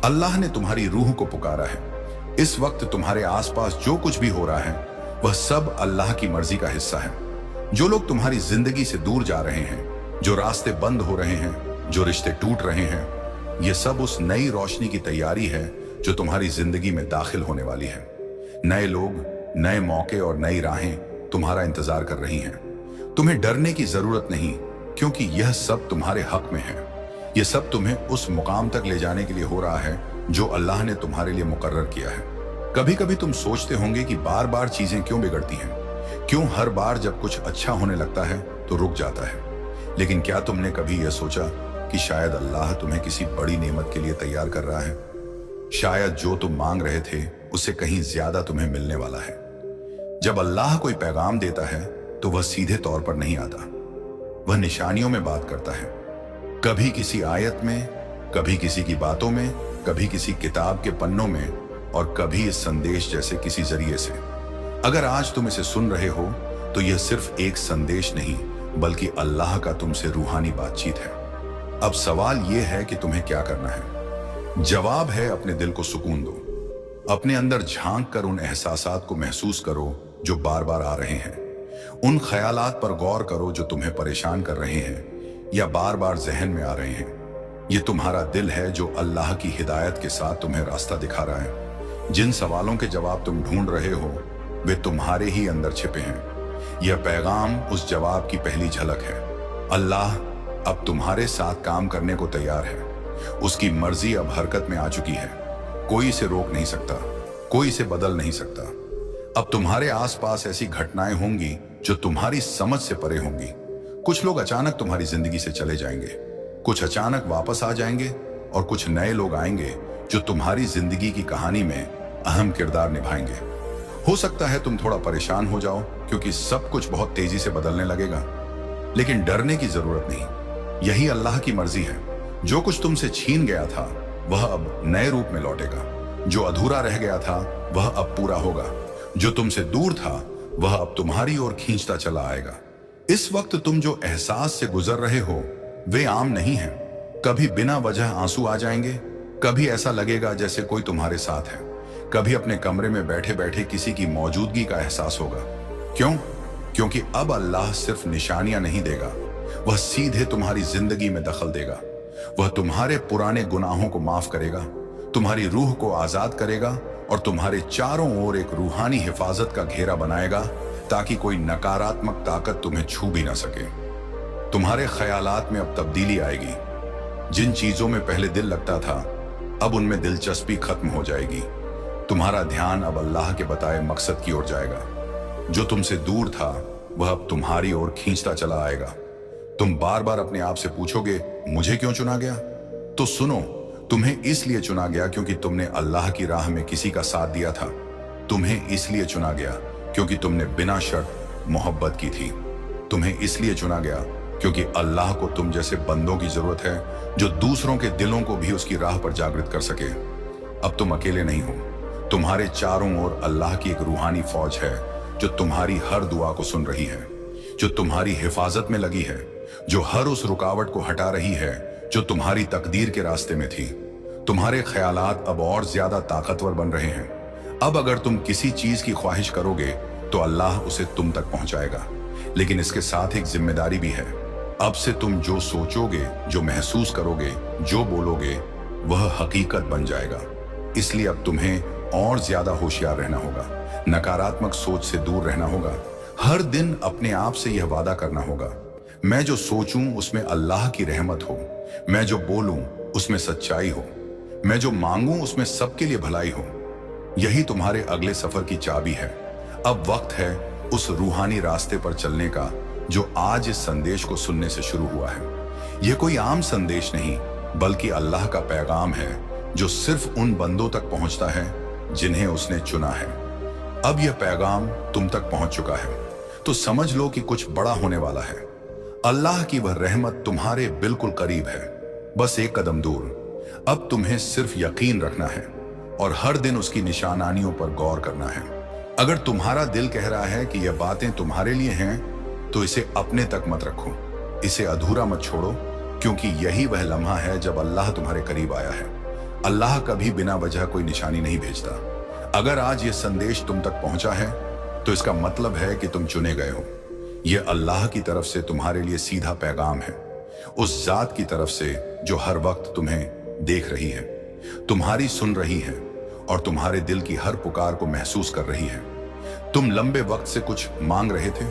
अल्लाह ने तुम्हारी रूह को पुकारा है। इस वक्त तुम्हारे आसपास जो कुछ भी हो रहा है, वह सब अल्लाह की मर्जी का हिस्सा है। जो लोग तुम्हारी जिंदगी से दूर जा रहे हैं, जो रास्ते बंद हो रहे हैं, जो रिश्ते टूट रहे हैं, ये सब उस नई रोशनी की तैयारी है जो तुम्हारी जिंदगी में दाखिल होने वाली है। नए लोग, नए मौके और नई राहें तुम्हारा इंतजार कर रही हैं। तुम्हें डरने की जरूरत नहीं, क्योंकि यह सब तुम्हारे हक में है। यह सब तुम्हें उस मुकाम तक ले जाने के लिए हो रहा है जो अल्लाह ने तुम्हारे लिए मुकर्रर किया है। कभी कभी तुम सोचते होंगे कि बार बार चीजें क्यों बिगड़ती हैं, क्यों हर बार जब कुछ अच्छा होने लगता है तो रुक जाता है। लेकिन क्या तुमने कभी यह सोचा कि शायद अल्लाह तुम्हें किसी बड़ी नेमत के लिए तैयार कर रहा है? शायद जो तुम मांग रहे थे उससे कहीं ज्यादा तुम्हें मिलने वाला है। जब अल्लाह कोई पैगाम देता है तो वह सीधे तौर पर नहीं आता, वह निशानियों में बात करता है। कभी किसी आयत में, कभी किसी की बातों में, कभी किसी किताब के पन्नों में, और कभी इस संदेश जैसे किसी जरिए से। अगर आज तुम इसे सुन रहे हो तो यह सिर्फ एक संदेश नहीं, बल्कि अल्लाह का तुमसे रूहानी बातचीत है। अब सवाल यह है कि तुम्हें क्या करना है। जवाब है, अपने दिल को सुकून दो। अपने अंदर झांक कर उन एहसासात को महसूस करो जो बार बार आ रहे हैं। उन ख्यालात पर गौर करो जो तुम्हें परेशान कर रहे हैं या बार बार जहन में आ रहे हैं। ये तुम्हारा दिल है जो अल्लाह की हिदायत के साथ तुम्हें रास्ता दिखा रहा है। जिन सवालों के जवाब तुम ढूंढ रहे हो वे तुम्हारे ही अंदर छिपे हैं। यह पैगाम उस जवाब की पहली झलक है। अल्लाह अब तुम्हारे साथ काम करने को तैयार है। उसकी मर्जी अब हरकत में आ चुकी है। कोई इसे रोक नहीं सकता, कोई इसे बदल नहीं सकता। अब तुम्हारे आसपास ऐसी घटनाएं होंगी जो तुम्हारी समझ से परे होंगी। कुछ लोग अचानक तुम्हारी जिंदगी से चले जाएंगे, कुछ अचानक वापस आ जाएंगे, और कुछ नए लोग आएंगे जो तुम्हारी जिंदगी की कहानी में अहम किरदार निभाएंगे। हो सकता है तुम थोड़ा परेशान हो जाओ क्योंकि सब कुछ बहुत तेजी से बदलने लगेगा, लेकिन डरने की जरूरत नहीं। यही अल्लाह की मर्जी है। जो कुछ तुमसे छीन गया था वह अब नए रूप में लौटेगा। जो अधूरा रह गया था वह अब पूरा होगा। जो तुमसे दूर था वह अब तुम्हारी ओर खींचता चला आएगा। इस वक्त तुम जो एहसास से गुजर रहे हो वे आम नहीं हैं। कभी बिना वजह आंसू आ जाएंगे, कभी ऐसा लगेगा जैसे कोई तुम्हारे साथ है, कभी अपने कमरे में बैठे बैठे किसी की मौजूदगी का एहसास होगा। क्यों? क्योंकि अब अल्लाह सिर्फ निशानियां नहीं देगा, वह सीधे तुम्हारी जिंदगी में दखल देगा। वह तुम्हारे पुराने गुनाहों को माफ करेगा, तुम्हारी रूह को आजाद करेगा और तुम्हारे चारों ओर एक रूहानी हिफाजत का घेरा बनाएगा ताकि कोई नकारात्मक ताकत तुम्हें छू भी ना सके। तुम्हारे ख्यालात में अब तब्दीली आएगी। जिन चीजों में पहले दिल लगता था अब उनमें दिलचस्पी खत्म हो जाएगी। तुम्हारा ध्यान अब अल्लाह के बताए मकसद की ओर जाएगा। जो तुमसे दूर था वह अब तुम्हारी ओर खींचता चला आएगा। तुम बार बार अपने आप से पूछोगे, मुझे क्यों चुना गया? तो सुनो, तुम्हें इसलिए चुना गया क्योंकि तुमने अल्लाह की राह में किसी का साथ दिया था। तुम्हें इसलिए चुना गया क्योंकि तुमने बिना शर्त मोहब्बत की थी। तुम्हें इसलिए चुना गया क्योंकि अल्लाह को तुम जैसे बंदों की जरूरत है जो दूसरों के दिलों को भी उसकी राह पर जागृत कर सके। अब तुम अकेले नहीं हो। तुम्हारे चारों ओर अल्लाह की एक रूहानी फौज है जो तुम्हारी हर दुआ को सुन रही है, जो तुम्हारी हिफाजत में लगी है, जो हर उस रुकावट को हटा रही है जो तुम्हारी तकदीर के रास्ते में थी। तुम्हारे ख्यालात अब और ज्यादा ताकतवर बन रहे हैं। अब अगर तुम किसी चीज की ख्वाहिश करोगे तो अल्लाह उसे तुम तक पहुंचाएगा, लेकिन इसके साथ एक जिम्मेदारी भी है। अब से तुम जो सोचोगे, जो महसूस करोगे, जो बोलोगे वह हकीकत बन जाएगा। इसलिए अब तुम्हें और ज्यादा होशियार रहना होगा, नकारात्मक सोच से दूर रहना होगा। हर दिन अपने आप से यह वादा करना होगा, मैं जो सोचूं उसमें अल्लाह की रहमत हो, मैं जो बोलूं उसमें सच्चाई हो, मैं जो मांगूं उसमें सबके लिए भलाई हो। यही तुम्हारे अगले सफर की चाबी है। अब वक्त है उस रूहानी रास्ते पर चलने का जो आज इस संदेश को सुनने से शुरू हुआ है। यह कोई आम संदेश नहीं, बल्कि अल्लाह का पैगाम है जो सिर्फ उन बंदों तक पहुंचता है जिन्हें उसने चुना है। अब यह पैगाम तुम तक पहुंच चुका है, तो समझ लो कि कुछ बड़ा होने वाला है। अल्लाह की वह रहमत तुम्हारे बिल्कुल करीब है, बस एक कदम दूर। अब तुम्हें सिर्फ यकीन रखना है और हर दिन उसकी निशानियों पर गौर करना है। अगर तुम्हारा दिल कह रहा है कि यह बातें तुम्हारे लिए हैं तो इसे अपने तक मत रखो, इसे अधूरा मत छोड़ो, क्योंकि यही वह लम्हा है जब अल्लाह तुम्हारे करीब आया है। अल्लाह कभी बिना वजह कोई निशानी नहीं भेजता। अगर आज यह संदेश तुम तक पहुंचा है तो इसका मतलब है कि तुम चुने गए हो। यह अल्लाह की तरफ से तुम्हारे लिए सीधा पैगाम है। उस जात की तरफ से जो हर वक्त तुम्हें देख रही है, तुम्हारी सुन रही है और तुम्हारे दिल की हर पुकार को महसूस कर रही है। तुम लंबे वक्त से कुछ मांग रहे थे,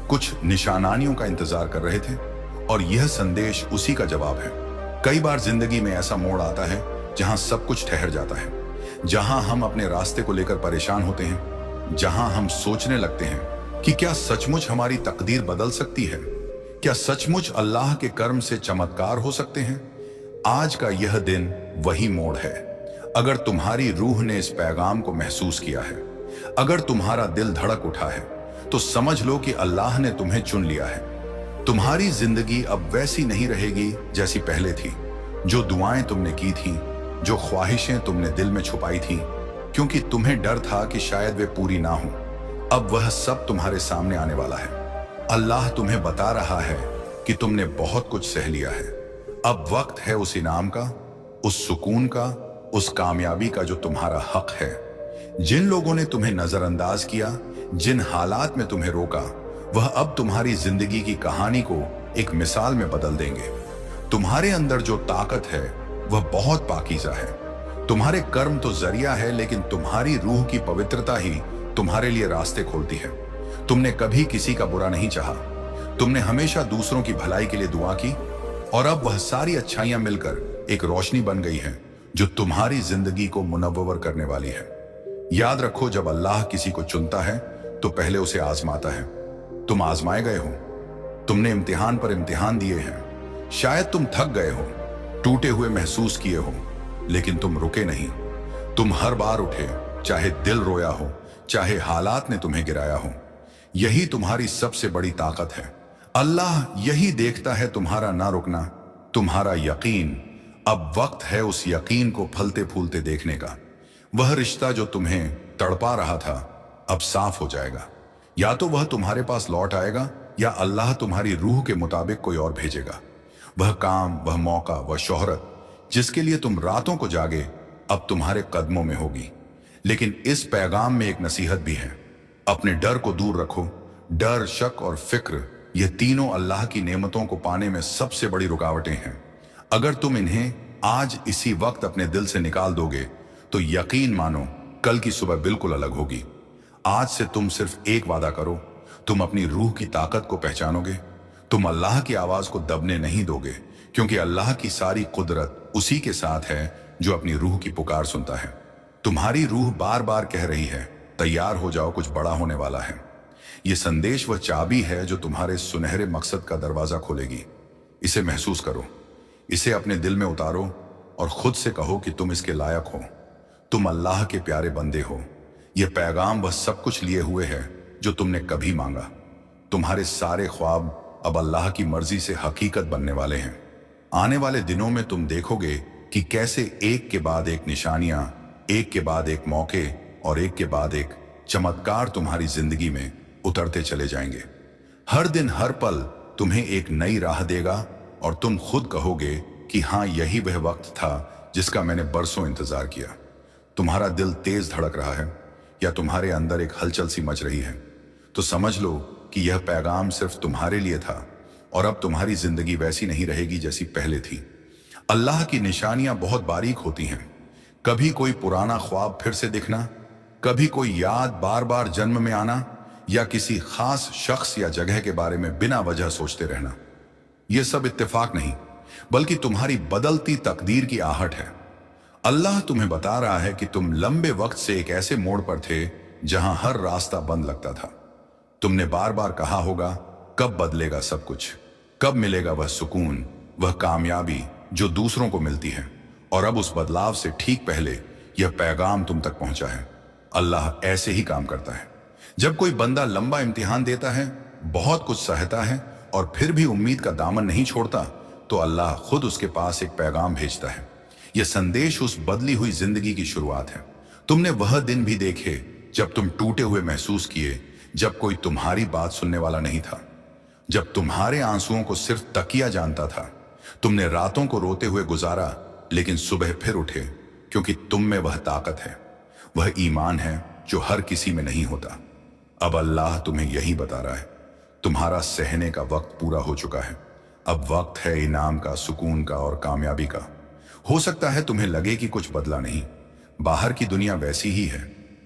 कुछ निशानियों का इंतजार कर रहे थे, और यह संदेश उसी का जवाब है। कई बार जिंदगी में ऐसा मोड़ आता है जहां सब कुछ ठहर जाता है, जहां हम अपने रास्ते को लेकर परेशान होते हैं, जहां हम सोचने लगते हैं कि क्या सचमुच हमारी तकदीर बदल सकती है, क्या सचमुच अल्लाह के कर्म से चमत्कार हो सकते हैं। आज का यह दिन वही मोड़ है। अगर तुम्हारी रूह ने इस पैगाम को महसूस किया है, अगर तुम्हारा दिल धड़क उठा है, तो समझ लो कि अल्लाह ने तुम्हें चुन लिया है। तुम्हारी जिंदगी अब वैसी नहीं रहेगी जैसी पहले थी। जो दुआएं तुमने की थी, जो ख्वाहिशें तुमने दिल में छुपाई थी क्योंकि तुम्हें डर था कि शायद वे पूरी ना हो, अब वह सब तुम्हारे सामने आने वाला है। अल्लाह तुम्हें बता रहा है कि तुमने बहुत कुछ सह लिया है। अब वक्त है उस इनाम का, उस सुकून का, उस कामयाबी का जो तुम्हारा हक है। जिन लोगों ने तुम्हें नजरअंदाज किया, जिन हालात में तुम्हें रोका, वह अब तुम्हारी जिंदगी की कहानी को एक मिसाल में बदल देंगे। तुम्हारे अंदर जो ताकत है वह बहुत पाकीज़ा है। तुम्हारे कर्म तो जरिया है, लेकिन तुम्हारी रूह की पवित्रता ही तुम्हारे लिए रास्ते खोलती है। तुमने कभी किसी का बुरा नहीं चाहा, तुमने हमेशा दूसरों की भलाई के लिए दुआ की, और अब वह सारी अच्छाइयां मिलकर एक रोशनी बन गई है जो तुम्हारी जिंदगी को मुनव्वर करने वाली है। याद रखो, जब अल्लाह किसी को चुनता है तो पहले उसे आजमाता है। तुम आजमाए गए हो, तुमने इम्तिहान पर इम्तिहान दिए हैं। शायद तुम थक गए हो, टूटे हुए महसूस किए हो, लेकिन तुम रुके नहीं। तुम हर बार उठे, चाहे दिल रोया हो, चाहे हालात ने तुम्हें गिराया हो। यही तुम्हारी सबसे बड़ी ताकत है। अल्लाह यही देखता है, तुम्हारा ना रुकना, तुम्हारा यकीन। अब वक्त है उस यकीन को फलते फूलते देखने का। वह रिश्ता जो तुम्हें तड़पा रहा था अब साफ हो जाएगा। या तो वह तुम्हारे पास लौट आएगा, या अल्लाह तुम्हारी रूह के मुताबिक कोई और भेजेगा। वह काम, वह मौका, वह शोहरत जिसके लिए तुम रातों को जागे, अब तुम्हारे कदमों में होगी। लेकिन इस पैगाम में एक नसीहत भी है। अपने डर को दूर रखो। डर, शक और फिक्र, ये तीनों अल्लाह की नेमतों को पाने में सबसे बड़ी रुकावटें हैं। अगर तुम इन्हें आज इसी वक्त अपने दिल से निकाल दोगे तो यकीन मानो कल की सुबह बिल्कुल अलग होगी। आज से तुम सिर्फ एक वादा करो, तुम अपनी रूह की ताकत को पहचानोगे। तुम अल्लाह की आवाज को दबने नहीं दोगे, क्योंकि अल्लाह की सारी कुदरत उसी के साथ है जो अपनी रूह की पुकार सुनता है। तुम्हारी रूह बार बार कह रही है, तैयार हो जाओ, कुछ बड़ा होने वाला है। यह संदेश वह चाबी है जो तुम्हारे सुनहरे मकसद का दरवाजा खोलेगी। इसे महसूस करो, इसे अपने दिल में उतारो और खुद से कहो कि तुम इसके लायक हो। तुम अल्लाह के प्यारे बंदे हो। यह पैगाम वह सब कुछ लिए हुए है जो तुमने कभी मांगा। तुम्हारे सारे ख्वाब अब अल्लाह की मर्जी से हकीकत बनने वाले हैं। आने वाले दिनों में तुम देखोगे कि कैसे एक के बाद एक निशानियां, एक के बाद एक मौके और एक के बाद एक चमत्कार तुम्हारी जिंदगी में उतरते चले जाएंगे। हर दिन, हर पल तुम्हें एक नई राह देगा और तुम खुद कहोगे कि हाँ, यही वह वक्त था जिसका मैंने बरसों इंतजार किया। तुम्हारा दिल तेज धड़क रहा है या तुम्हारे अंदर एक हलचल सी मच रही है, तो समझ लो कि यह पैगाम सिर्फ तुम्हारे लिए था, और अब तुम्हारी जिंदगी वैसी नहीं रहेगी जैसी पहले थी। अल्लाह की निशानियां बहुत बारीक होती हैं। कभी कोई पुराना ख्वाब फिर से दिखना, कभी कोई याद बार बार जन्म में आना, या किसी खास शख्स या जगह के बारे में बिना वजह सोचते रहना। यह सब इत्तेफाक नहीं, बल्कि तुम्हारी बदलती तकदीर की आहट है। अल्लाह तुम्हें बता रहा है कि तुम लंबे वक्त से एक ऐसे मोड़ पर थे जहां हर रास्ता बंद लगता था। तुमने बार बार कहा होगा, कब बदलेगा सब कुछ, कब मिलेगा वह सुकून, वह कामयाबी जो दूसरों को मिलती है। और अब उस बदलाव से ठीक पहले यह पैगाम तुम तक पहुंचा है। अल्लाह ऐसे ही काम करता है। जब कोई बंदा लंबा इम्तिहान देता है, बहुत कुछ सहता है और फिर भी उम्मीद का दामन नहीं छोड़ता, तो अल्लाह खुद उसके पास एक पैगाम भेजता है। यह संदेश उस बदली हुई जिंदगी की शुरुआत है। तुमने वह दिन भी देखे जब तुम टूटे हुए महसूस किए, जब कोई तुम्हारी बात सुनने वाला नहीं था, जब तुम्हारे आंसुओं को सिर्फ तकिया जानता था। तुमने रातों को रोते हुए गुजारा, लेकिन सुबह फिर उठे, क्योंकि तुम में वह ताकत है, वह ईमान है जो हर किसी में नहीं होता। अब अल्लाह तुम्हें यही बता रहा है, तुम्हारा सहने का वक्त पूरा हो चुका है। अब वक्त है इनाम का, सुकून का और कामयाबी का। हो सकता है तुम्हें लगे कि कुछ बदला नहीं, बाहर की दुनिया वैसी ही है,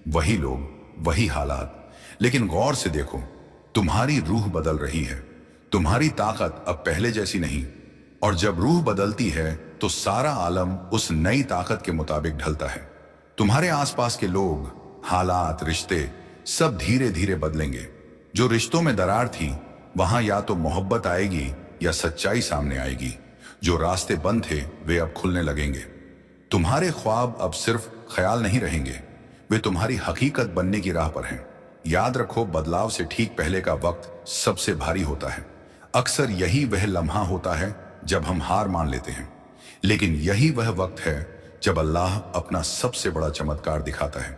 वही लोग, वही हालात, लेकिन गौर से देखो, तुम्हारी रूह बदल रही है। तुम्हारी ताकत अब पहले जैसी नहीं, और जब रूह बदलती है तो सारा आलम उस नई ताकत के मुताबिक ढलता है। तुम्हारे आसपास के लोग, हालात, रिश्ते सब धीरे धीरे बदलेंगे। जो रिश्तों में दरार थी, वहां या तो मोहब्बत आएगी या सच्चाई सामने आएगी। जो रास्ते बंद थे वे अब खुलने लगेंगे। तुम्हारे ख्वाब अब सिर्फ ख्याल नहीं रहेंगे, वे तुम्हारी हकीकत बनने की राह पर हैं। याद रखो, बदलाव से ठीक पहले का वक्त सबसे भारी होता है। अक्सर यही वह लम्हा होता है जब हम हार मान लेते हैं, लेकिन यही वह वक्त है जब अल्लाह अपना सबसे बड़ा चमत्कार दिखाता है।